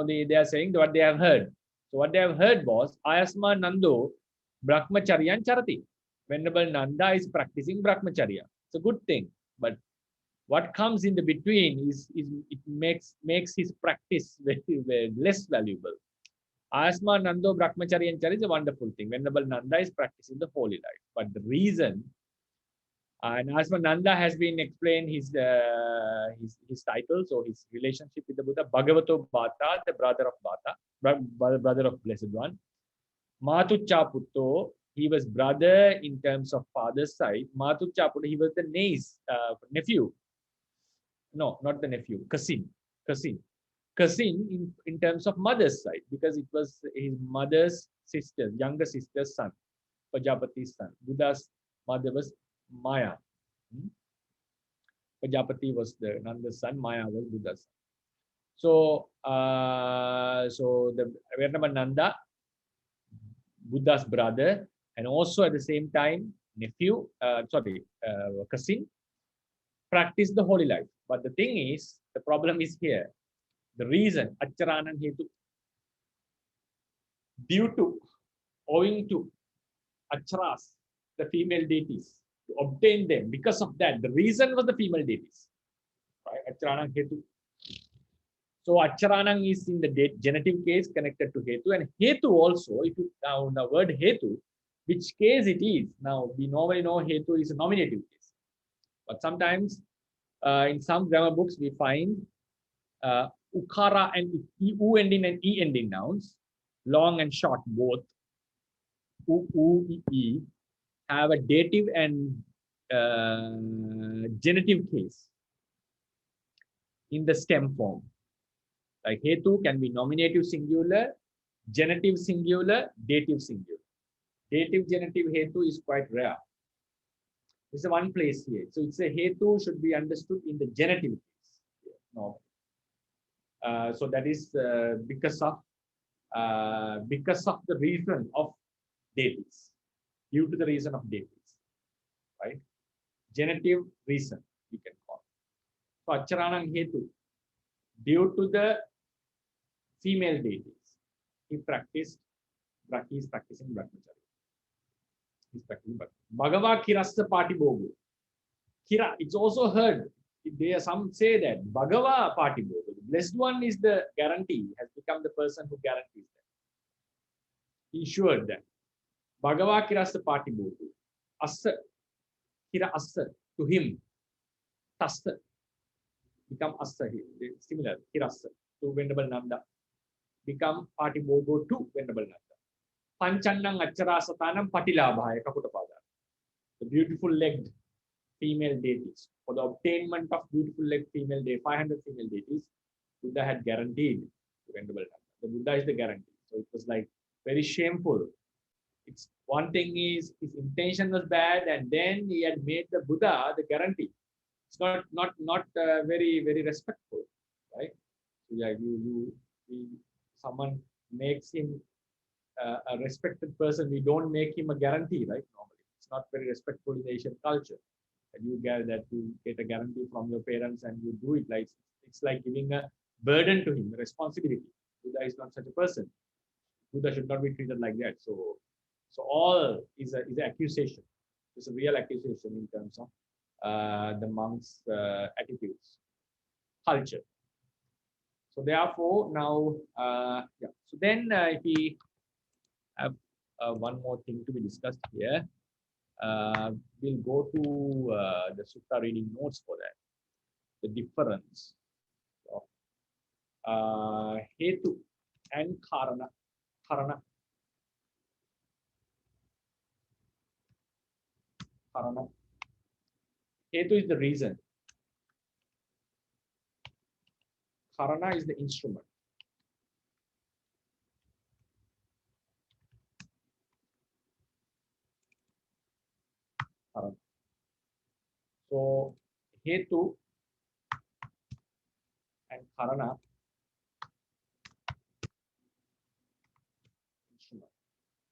they are saying what they have heard. So what they have heard was Ayasma Nando Brahmacharyan Charati. Venerable Nanda is practicing Brahmacharya. It's a good thing, but what comes in the between is it makes his practice very less valuable. Ayasma Nando Brahmacharyan Charya is a wonderful thing. Venerable Nanda is practicing the holy life, but the reason. And Ayasma Nanda has been explained his title, so his relationship with the Buddha. Bhagavato Bhata, the brother of Bhata, brother of Blessed One. Matucha Putto, he was brother in terms of father's side. Matucha Putto, he was the nephew. No, not the nephew, cousin in terms of mother's side, because it was his mother's sister, younger sister's son, Pajapati's son. Buddha's mother was Maya. Pajapati was the Nanda's son, Maya was Buddha's son. So, so the Venerable Nanda, Buddha's brother, and also at the same time cousin, practiced the holy life. But the thing is, the problem is here. The reason, Accharanan Hetu, owing to Acharas, the female deities, to obtain them. Because of that, the reason was the female deities. Right? Accharanang Hetu. So Accharanang is in the genitive case connected to Hetu, and Hetu also, if you now the word Hetu, which case it is. Now we normally know Hetu is a nominative case. But sometimes in some grammar books we find ukara and u ending and e ending nouns, long and short both, e, have a dative and genitive case in the stem form. Like hetu can be nominative singular, genitive singular, dative singular. Dative genitive hetu is quite rare. This is one place here. So it's a hetu should be understood in the genitive case. No. So that is because of the reason of deities, due to the reason of deities, right? Genitive reason we can call. So Accharanang Hetu, due to the female deities, he is practicing Brahmacharya. But Bhagava Kirassa Patibogu. Kira, it's also heard. There some say that Bhagava Patibogu, the blessed one is the guarantee, has become the person who guarantees that. Ensured that. Bhagava Kirassa Patibogu. Assa, Kira Assa, to him. Tassa, become Assa, similar, Kirassa, to Venerable Nanda. Become Patibogu to Venerable Nanda. Pancannang Acharasatanam Patilabhaya Kakutapada. The beautiful legged female deities. For the obtainment of beautiful legged female deities, 500 female deities, Buddha had guaranteed to Venerable Nanda. The Buddha is the guarantee. So it was like very shameful. It's one thing is his intention was bad, and then he had made the Buddha the guarantee. It's not very respectful, right? So yeah, someone makes him a respected person, we don't make him a guarantee, right? Normally, it's not very respectful in Asian culture. And you get a guarantee from your parents, and you do it like it's like giving a burden to him, a responsibility. Buddha is not such a person. Buddha should not be treated like that. So all is an accusation. It's a real accusation in terms of the monks' attitudes, culture. So therefore, now, yeah. So then, if we have one more thing to be discussed here, we'll go to the sutta reading notes for that. The difference of hetu and karana. Karana. Hetu is the reason. Karana is the instrument. Karana. So hetu and karana, instrument.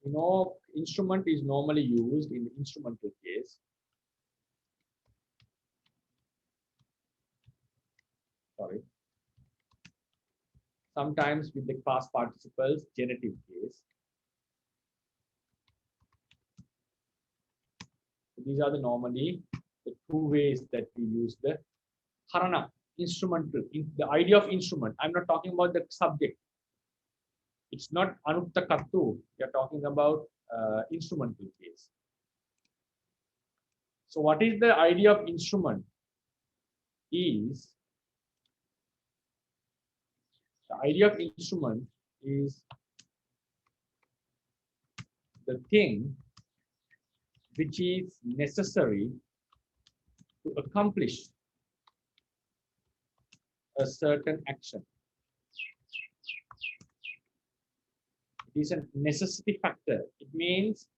You know, instrument is normally used in the instrumental case. Sorry. Sometimes with the past participles, genitive case. So these are normally the two ways that we use the karana, instrumental. The idea of instrument. I'm not talking about the subject. It's not anutta kattu. You're talking about instrumental case. So what is the idea of instrument? Is the idea of instrument is the thing which is necessary to accomplish a certain action. It is a necessity factor. It means,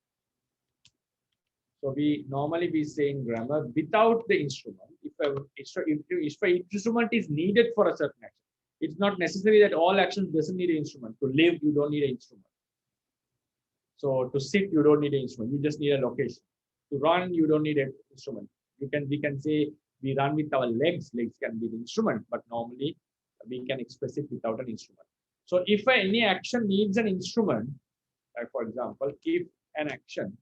so we normally say in grammar, without the instrument, if an instrument is needed for a certain action, it's not necessary that all actions doesn't need an instrument. To live, you don't need an instrument. So to sit, you don't need an instrument. You just need a location. To run, you don't need an instrument. We can say we run with our legs. Legs can be the instrument, but normally we can express it without an instrument. So if any action needs an instrument, like for example, if an action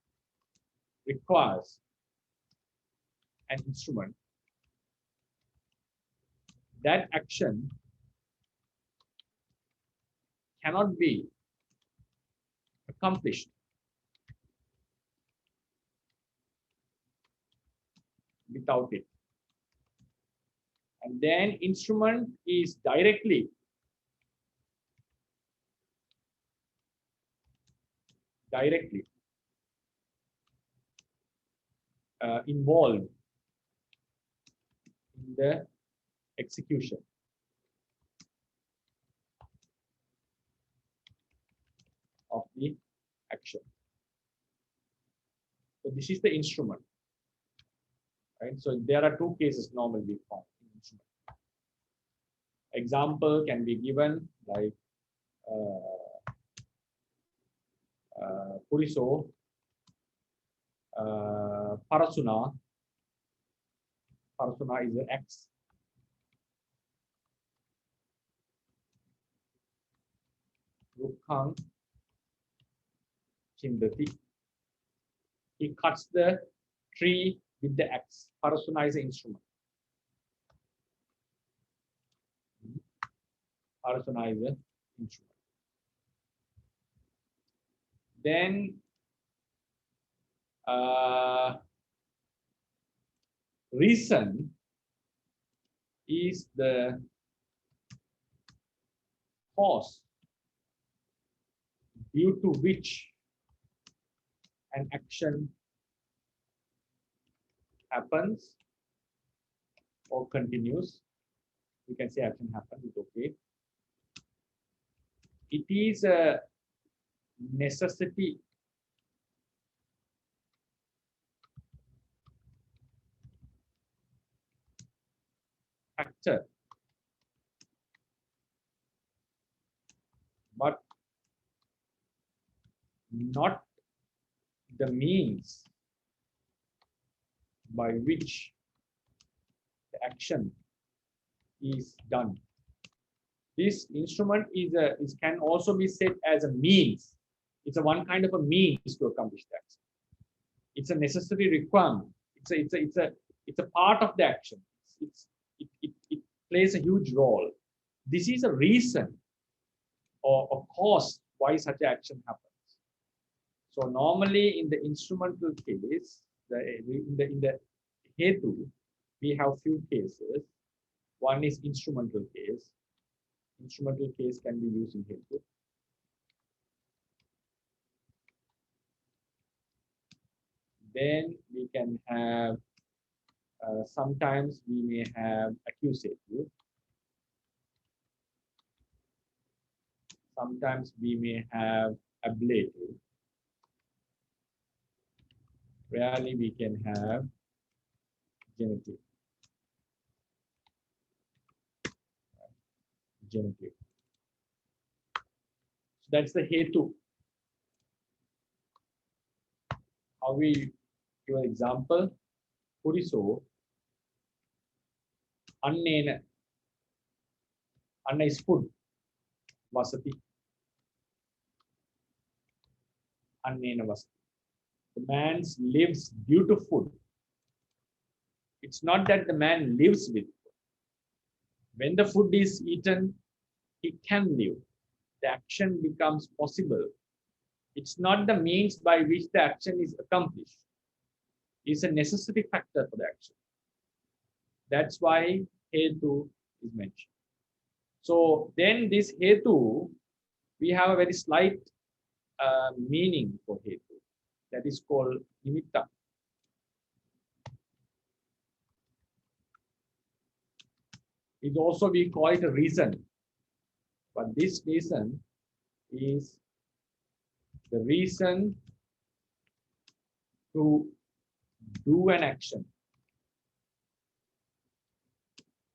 requires an instrument, that action cannot be accomplished without it. And then instrument is directly involved in the execution of the action. So this is the instrument, right? So there are two cases normally we found in instrument. Example can be given like Puriso, Parasuna. Parasuna is the X. Rukhang Chindati. He cuts the tree with the axe. Parasuna is an instrument. Parasuna is an instrument. Then reason is the cause due to which an action happens or continues. We can say action happens, it's okay. It is a necessity factor, but not the means by which the action is done. This instrument can also be said as a means. It's a one kind of a means to accomplish that. It's a necessary requirement. It's a part of the action. It plays a huge role. This is a reason or a cause why such action happens. So normally in the instrumental case, in the hetu, we have few cases. One is instrumental case. Instrumental case can be used in hetu. Then we can have, sometimes we may have accusative. Sometimes we may have ablative. Rarely we can have genitive. Genitive. So that's the hetu. How we give an example? Puriso annena. Anna is food. Vasati. Annena vasati. The man lives due to food. It's not that the man lives with food. When the food is eaten, he can live. The action becomes possible. It's not the means by which the action is accomplished. It's a necessary factor for the action. That's why hetu is mentioned. So then this hetu, we have a very slight meaning for hetu. That is called nimitta. It also we call it a reason. But this reason is the reason to do an action.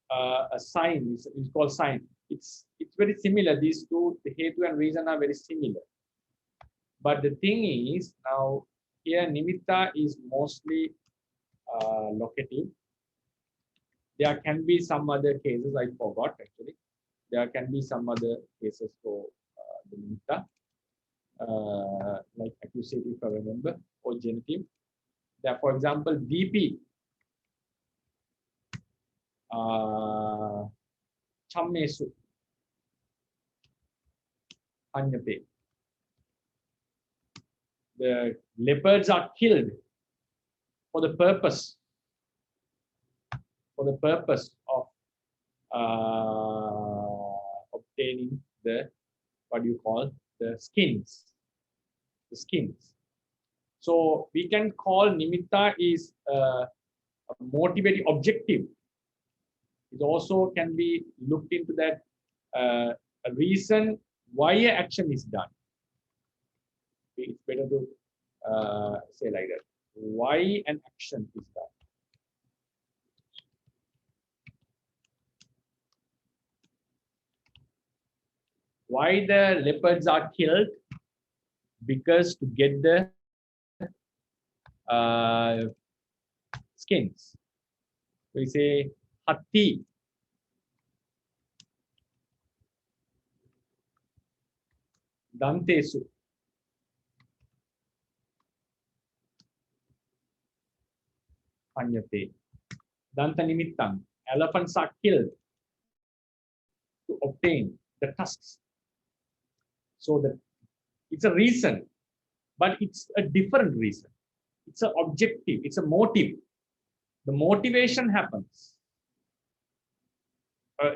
A sign is called sign. It's very similar. These two, the hetu and reason, are very similar. But the thing is, now here nimitta is mostly locative. There can be some other cases, I forgot actually. There can be some other cases for the nimitta, like accusative, if I remember, or genitive. There, for example, DP, chammesu, anyate. The leopards are killed for the purpose of obtaining the, what you call, the skins. The skins. So we can call nimitta is a motivating objective. It also can be looked into that a reason why an action is done. It's better to say like that. Why an action is done. Why the leopards are killed? Because to get the skins. We say hatti. Dantesu. Panyate. Danta Nimittaṃ. Elephants are killed to obtain the tusks. So that it's a reason, but it's a different reason. It's an objective, it's a motive. The motivation happens.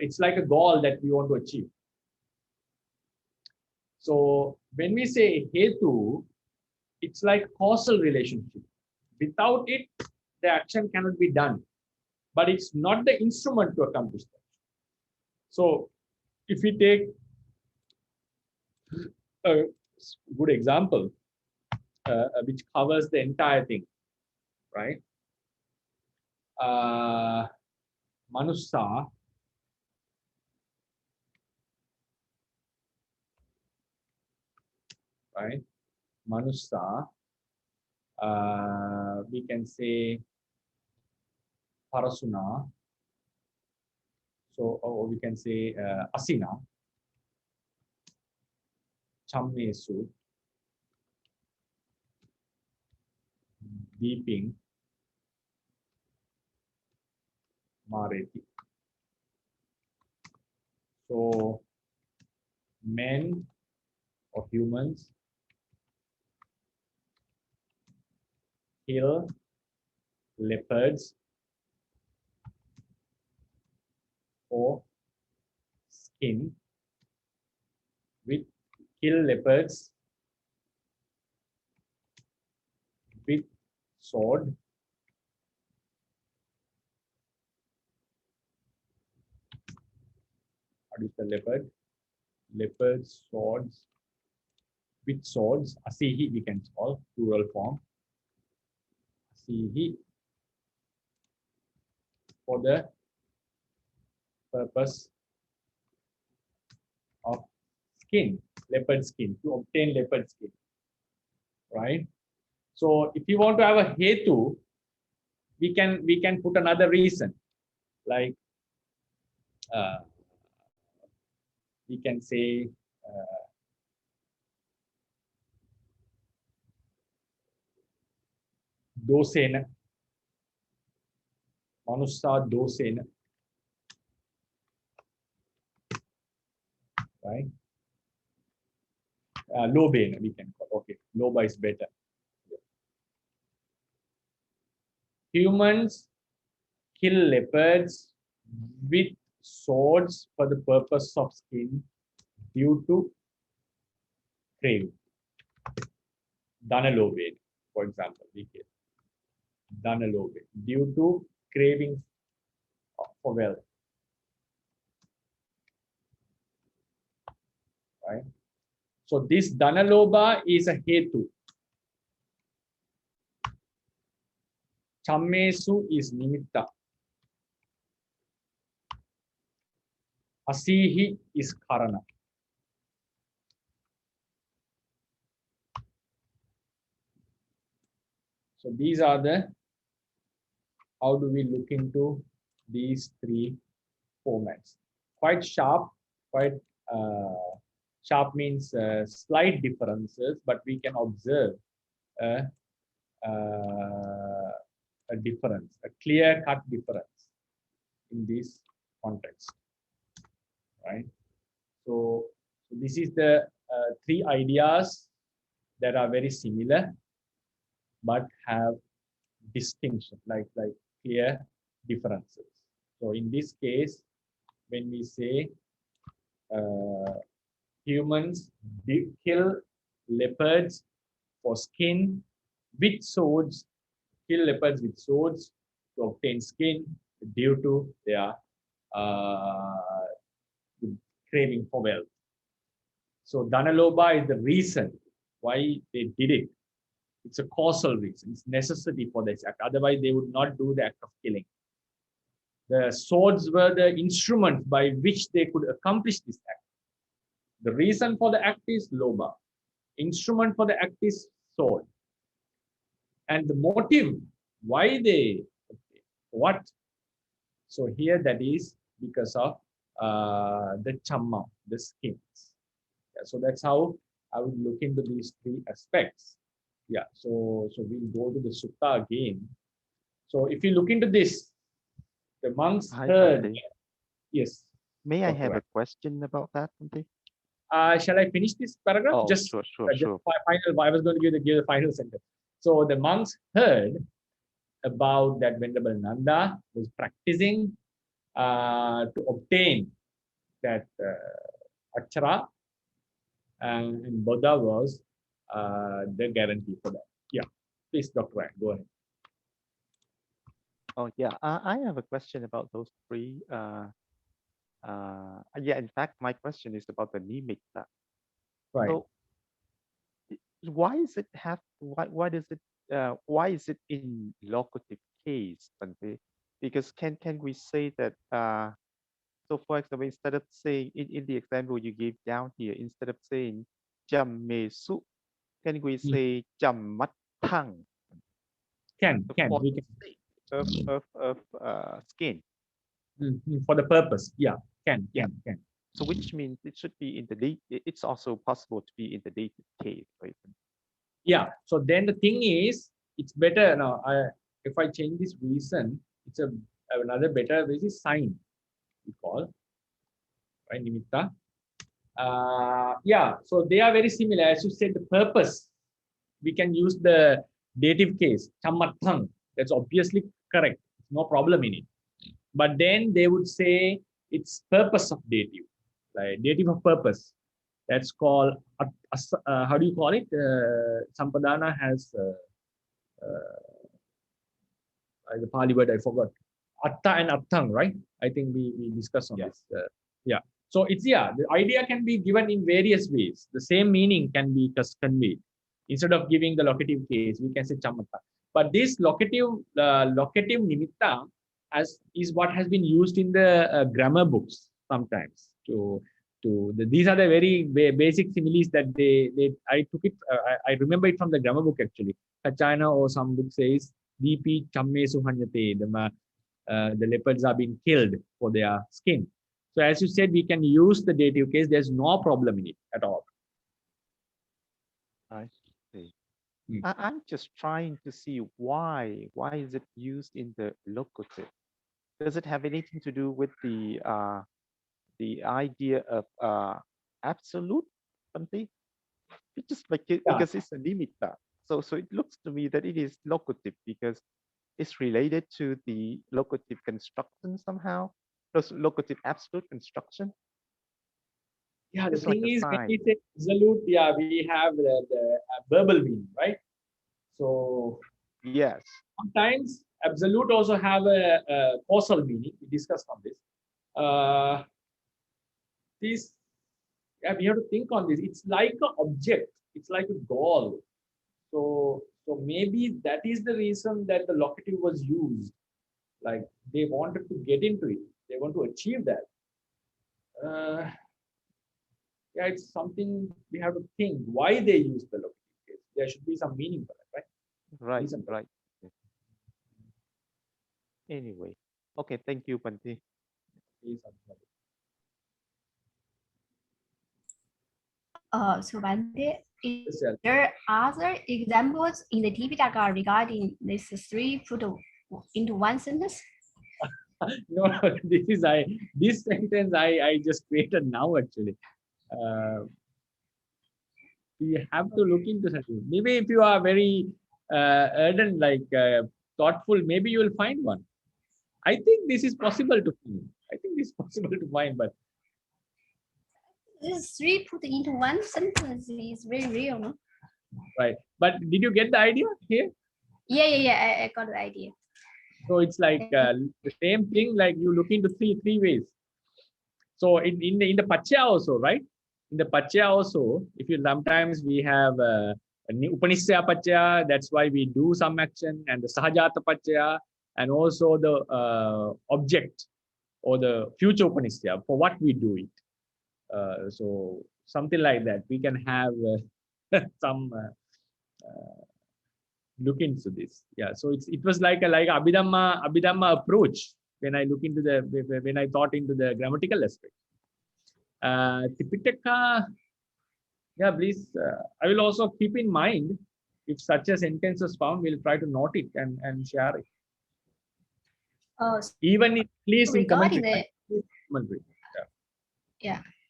It's like a goal that we want to achieve. So when we say hetu, it's like causal relationship. Without it, the action cannot be done. But it's not the instrument to accomplish that. So if we take a good example, which covers the entire thing, right? Manussa, right? Manussa, we can say Parasuna, so or we can say Asina, Chammesu, Deeping, Mareti. So men or humans kill leopards for skin, with kill leopards with sword, what is the leopard? Leopards, swords, with swords, asihi we can call, plural form. Asihi, for the purpose of skin, leopard skin, to obtain leopard skin, right? So if you want to have a hetu, we can put another reason, like we can say dosena, manussa dosena, right? Lobena we can call. Okay, loba is better. Humans kill leopards with swords for the purpose of skin due to craving. Dhanalobe, for example, we kill Dhanalobe due to craving for wealth. Right? So this Dhanaloba is a hetu. Chammesu is nimitta. Asihi is karana. So these are the, how do we look into these three formats? Quite sharp, quite sharp means slight differences, but we can observe a difference, a clear-cut difference in this context, right? So this is the three ideas that are very similar, but have distinction, like clear differences. So in this case, when we say humans kill leopards for skin with swords, kill leopards with swords to obtain skin due to their craving for wealth. So Dhanaloba is the reason why they did it. It's a causal reason. It's necessity for this act. Otherwise, they would not do the act of killing. The swords were the instrument by which they could accomplish this act. The reason for the act is loba. Instrument for the act is sword. And the motive, why they, what? So here that is because of the chamma, the skins. Yeah, so that's how I would look into these three aspects. Yeah, so we'll go to the sutta again. So if you look into this, the monks Hi, heard. Bhante. Yes. May I Go have ahead. a question about that, Bhante? Shall I finish this paragraph? Oh, Just, sure. final. I was going to give the final sentence. So the monks heard about that Venerable Nanda was practicing to obtain that Achara, and Buddha was the guarantee for that. Yeah, please, Dr. Ryan, go ahead. Oh, yeah. I have a question about those three. Yeah, in fact, my question is about the nimitta. Right. So, why is it why is it in locative case, Bhante? Because can we say that so for example, instead of saying in the example you gave down here, instead of saying jam me su, can we say jam mat thang? Can For we the can sake of skin. for the purpose? Yeah, can. So which means it should be in the date. It's also possible to be in the dative case, right? Yeah. So then the thing is, it's better now. If I change this reason, it's another better way is sign. We call right nimitta. Yeah. So they are very similar. As you said, the purpose. We can use the dative case chammathang. That's obviously correct. No problem in it. But then they would say it's purpose of dative, like dative of purpose. That's called how do you call it? Sampadana has the Pāḷi word I forgot. Atta and attang, right? I think we discussed on this. Yeah. So it's the idea can be given in various ways. The same meaning can be conveyed. Instead of giving the locative case, we can say chamata. But this locative nimitta is what has been used in the grammar books sometimes. These are the very basic similes that I took it. I remember it from the grammar book actually. Kachana or some book says DP chamme suhanyate. The leopards are being killed for their skin. So as you said, we can use the dative case. There's no problem in it at all. I see. I'm just trying to see why is it used in the locative? Does it have anything to do with the idea of absolute something? It's just like because it's a nimitta. So it looks to me that it is locative because it's related to the locative construction somehow. Locative absolute construction. Yeah, the it's thing like is when we say absolute, we have the verbal meaning, right? So yes, sometimes absolute also have a causal meaning. We discussed on this. We have to think on this. It's like an object. It's like a goal. So maybe that is the reason that the locative was used. Like they wanted to get into it. They want to achieve that. Yeah, it's something we have to think why they use the locative case. There should be some meaning for that, right? Right. Anyway, okay. Thank you, Bhante. So Bhante, is there other examples in the Tipitaka regarding these three put into one sentence? No, this sentence I just created now actually. We have to look into something. Maybe if you are very ardent, thoughtful, maybe you will find one. I think this is possible to find. But this three put into one sentence is very real, no? Right. But did you get the idea here? Yeah. I got the idea. So it's like the same thing. Like you look into three ways. So in the Pachya also, right? In the Pachya also, if you sometimes we have Upanishya Pachya, that's why we do some action, and the Sahajata Pachya, and also the object or the future Upanishya for what we do it. So something like that. We can have some look into this. Yeah. So it was like a Abhidhamma approach when I thought into the grammatical aspect. Tipitaka, yeah, please. I will also keep in mind if such a sentence is found, we'll try to note it and share it. Even at least in regarding commentary.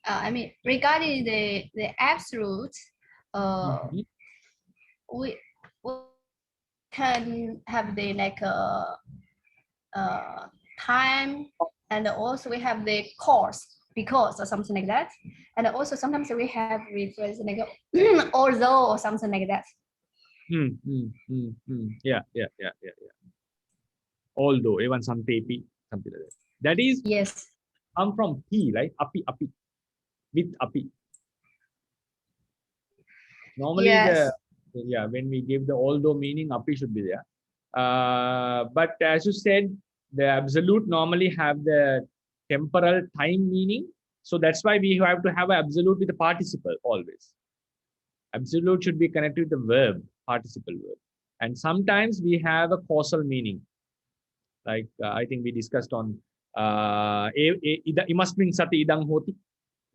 I mean, regarding the absolute, we can have the like time, and also we have the course, because or something like that, and also sometimes we have reference like although or something like that. Yeah. Although, even some something like that. That is Yes. Come from P, right? Api, with api. Normally, yes. when we give the although meaning, api should be there. But as you said, the absolute normally have the temporal time meaning. So that's why we have to have an absolute with the participle always. Absolute should be connected with the verb, participle verb. And sometimes we have a causal meaning. Like I think we discussed on imasmin sati idang hoti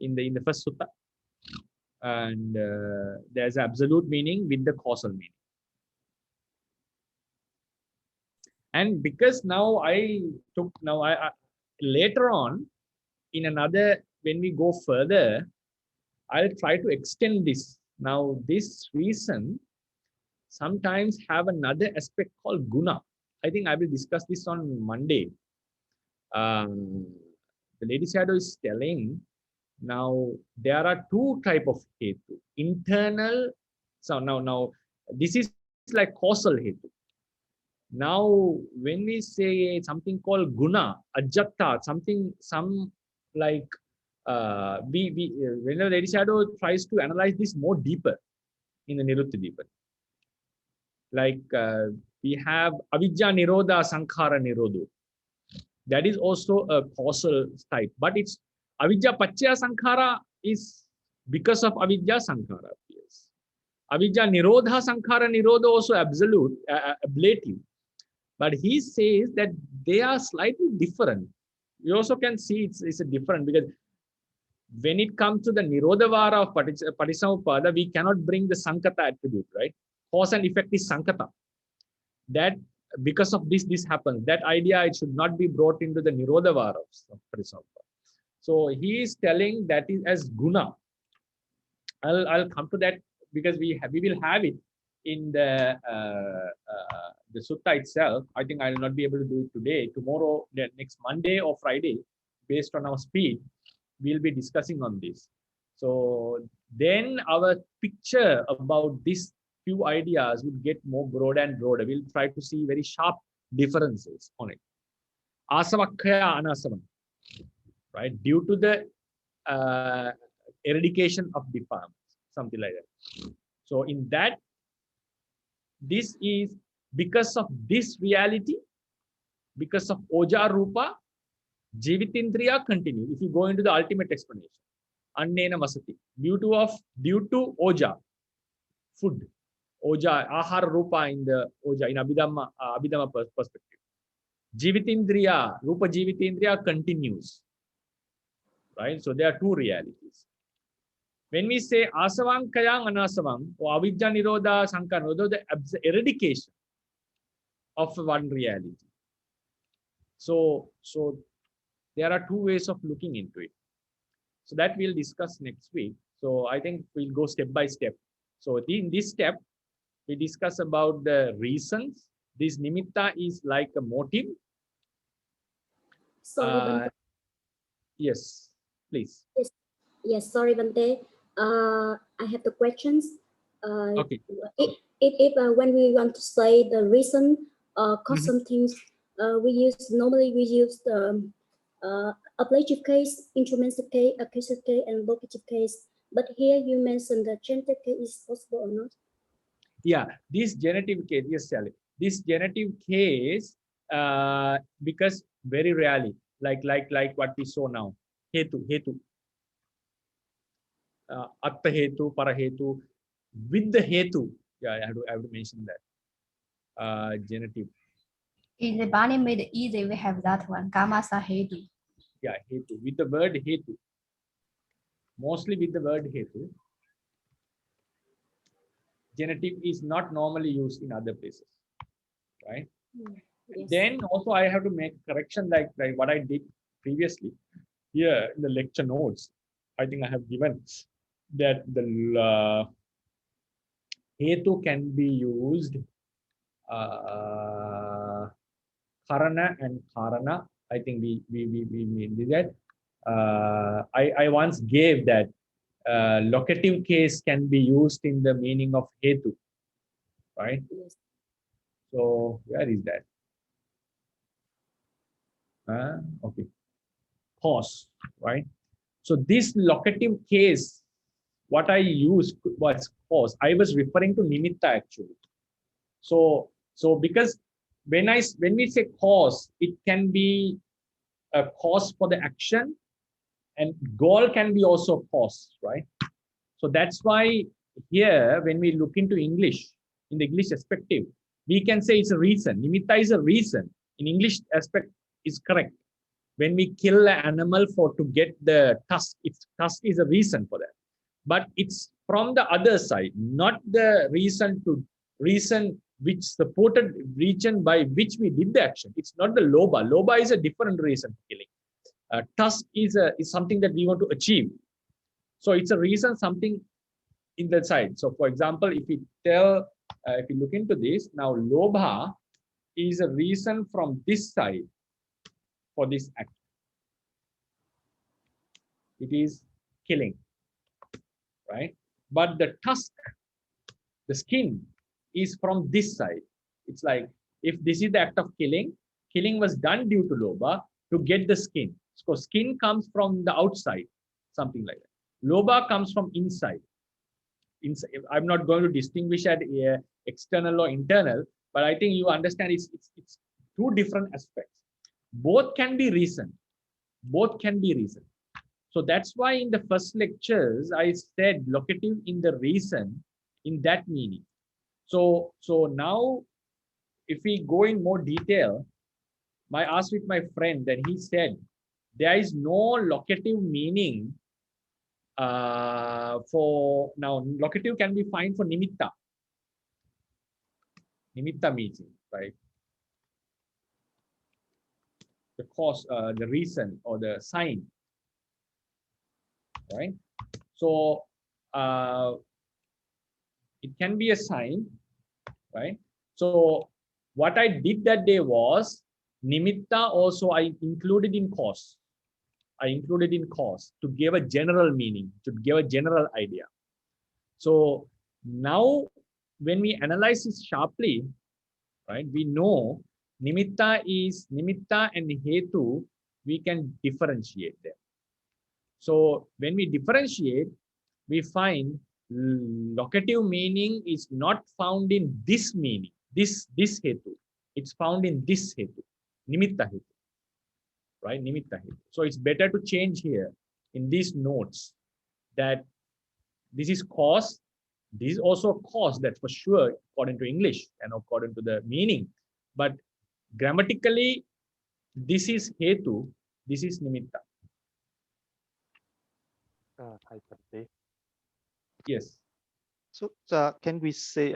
in the first sutta. And there's absolute meaning with the causal meaning. And because now I later on in another, when we go further, I'll try to extend this. Now this reason sometimes have another aspect called guna. I think I will discuss this on Monday. The Lady Shadow is telling, now there are two type of hetu. Internal, so now this is like causal hetu. Now when we say something called guna, ajatta, some like when the Lady Shadow tries to analyze this more deeper in the Niruttha Deepa. Like we have avidya nirodha sankhara nirodho. That is also a causal type, but it's avidya paccaya sankhara is because of avidya sankhara appears. Avidya nirodha sankhara nirodho also absolute, ablative. But he says that they are slightly different. You also can see it's a different, because when it comes to the nirodhavara of Patisamuppada, we cannot bring the sankata attribute, right? Cause and effect is sankata. That because of this happens. That idea, it should not be brought into the nirodhavara of Patisamuppada. So he is telling that is as guna. I'll come to that, because we will have it in the sutta itself. I think I will not be able to do it today. Tomorrow, next Monday or Friday, based on our speed, we'll be discussing on this. So then our picture about these few ideas will get more broader and broader. We'll try to see very sharp differences on it. Asavakkaya anasavam, right? Due to the eradication of defilements, something like that. So in that, this is because of this reality, because of Oja Rupa, Jivitindriya continue. If you go into the ultimate explanation, Annena Vasati, due to Oja, food, Oja, Ahara Rupa in the Oja, in Abhidhamma perspective. Jivitindriya, Rupa Jivitindriya continues, right? So there are two realities. When we say asavang kayang anasavang or avidya nirodha sankara nirodha, the eradication of one reality. So there are two ways of looking into it. So that we'll discuss next week. So I think we'll go step by step. So in this step, we discuss about the reasons. This nimitta is like a motive. Yes, please. Yes, sorry, Bhante. I have the questions. Okay. If when we want to say the reason, cause some things, we normally use the ablative case, intrusive case, accusative case, and vocative case. But here you mentioned the genitive case is possible or not? Yeah, this genitive case, yes, Sally. This genitive case, because very rarely, like what we saw now, hetu, atta hetu, para hetu, with the hetu. Yeah, I have to mention that. Genitive. In the Bali made easy, we have that one, kamasa hetu. Yeah, hetu, with the word hetu. Mostly with the word hetu. Genitive is not normally used in other places, right? Yes. Then also I have to make correction like what I did previously. Here in the lecture notes, I think I have given that the hetu can be used karana and karana. I think we did that. I once gave that locative case can be used in the meaning of hetu, right? Yes. So where is that? Okay, cause, right? So this locative case, what I used was cause. I was referring to nimitta actually. So because when we say cause, it can be a cause for the action, and goal can be also cause, right? So that's why here, when we look into English, in the English perspective, we can say it's a reason. Nimitta is a reason. In English aspect is correct. When we kill an animal to get the tusk, tusk is a reason for that. But it's from the other side, not the reason which supported region by which we did the action. It's not the loba. Loba is a different reason for killing. Tusk is something that we want to achieve. So it's a reason, something in the side. So for example, if you look into this, now lobha is a reason from this side for this act. It is killing, right? But the tusk, the skin, is from this side. It's like, if this is the act of killing was done due to lobha to get the skin. So skin comes from the outside, something like that. Lobha comes from inside. I'm not going to distinguish at external or internal, but I think you understand it's two different aspects. Both can be reason. Both can be reason. So that's why in the first lectures, I said locative in the reason in that meaning. So now, if we go in more detail, I asked with my friend, and he said there is no locative meaning for now. Locative can be found for nimitta. Nimitta meaning, right? The cause, the reason, or the sign, right? So it can be a sign, right? So what I did that day was nimitta also I included in cause. I included in cause to give a general meaning, to give a general idea. So now when we analyze this sharply, right, we know nimitta and hetu, we can differentiate them. So when we differentiate, we find locative meaning is not found in this meaning, this hetu. It's found in this hetu, nimitta hetu, right? Nimitta hetu. So it's better to change here in these notes that this is cause. This is also a cause, that's for sure, according to English and according to the meaning. But grammatically, this is hetu, this is nimitta. Hi, Bhante. Yes. So can we say,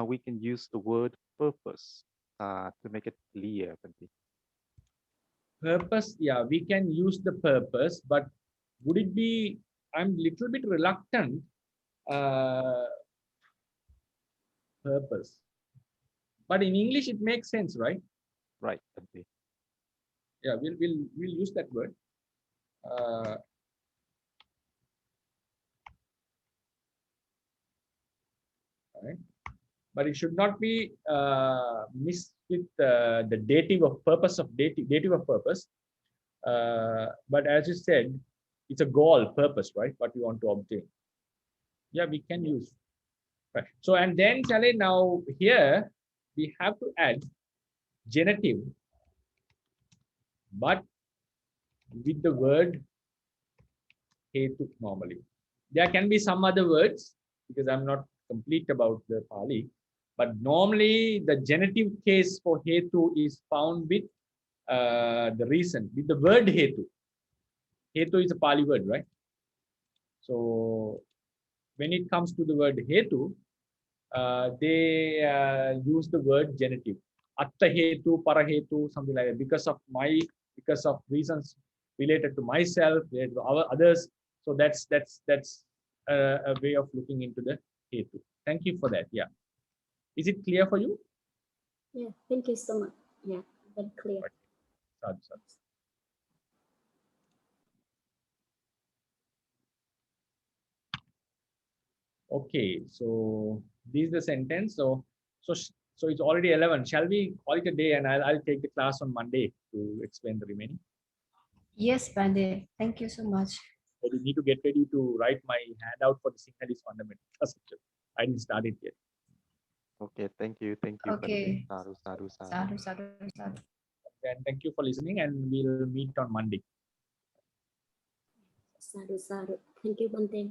we can use the word purpose to make it clear, Bhante? Purpose, yeah, we can use the purpose, but would it be, I'm little bit reluctant, purpose. But in English, it makes sense, right? Right, Bhante. Yeah, we'll use that word. Right. But it should not be mixed with the dative of purpose of dative of purpose. But as you said, it's a goal, purpose, right? What we want to obtain. Yeah, we can use. Right. So, and then Charlie, now here we have to add genitive, but with the word hetu normally. There can be some other words because I'm not complete about the Pāḷi, but normally the genitive case for hetu is found with the reason, with the word hetu. Hetu is a Pāḷi word, right? So when it comes to the word hetu, they use the word genitive. atta hetu, parahetu, something like that. Because of reasons related to myself, related to others. So that's a way of looking into the hetu. Thank you for that. Yeah. Is it clear for you? Yeah, thank you so much. Yeah, very clear. Sadhu, sadhu. Okay, so this is the sentence. So it's already 11. Shall we call it a day, and I'll take the class on Monday to explain the remaining. Yes, Bhante. Thank you so much. I need to get ready to write my handout for the Sinhalese fundamental. I didn't start it yet. Okay, thank you. Okay. Sadhu, sadhu, sadhu. Sadhu, sadhu, sadhu. And thank you for listening, and we'll meet on Monday. Sadhu, sadhu. Thank you, Bhante.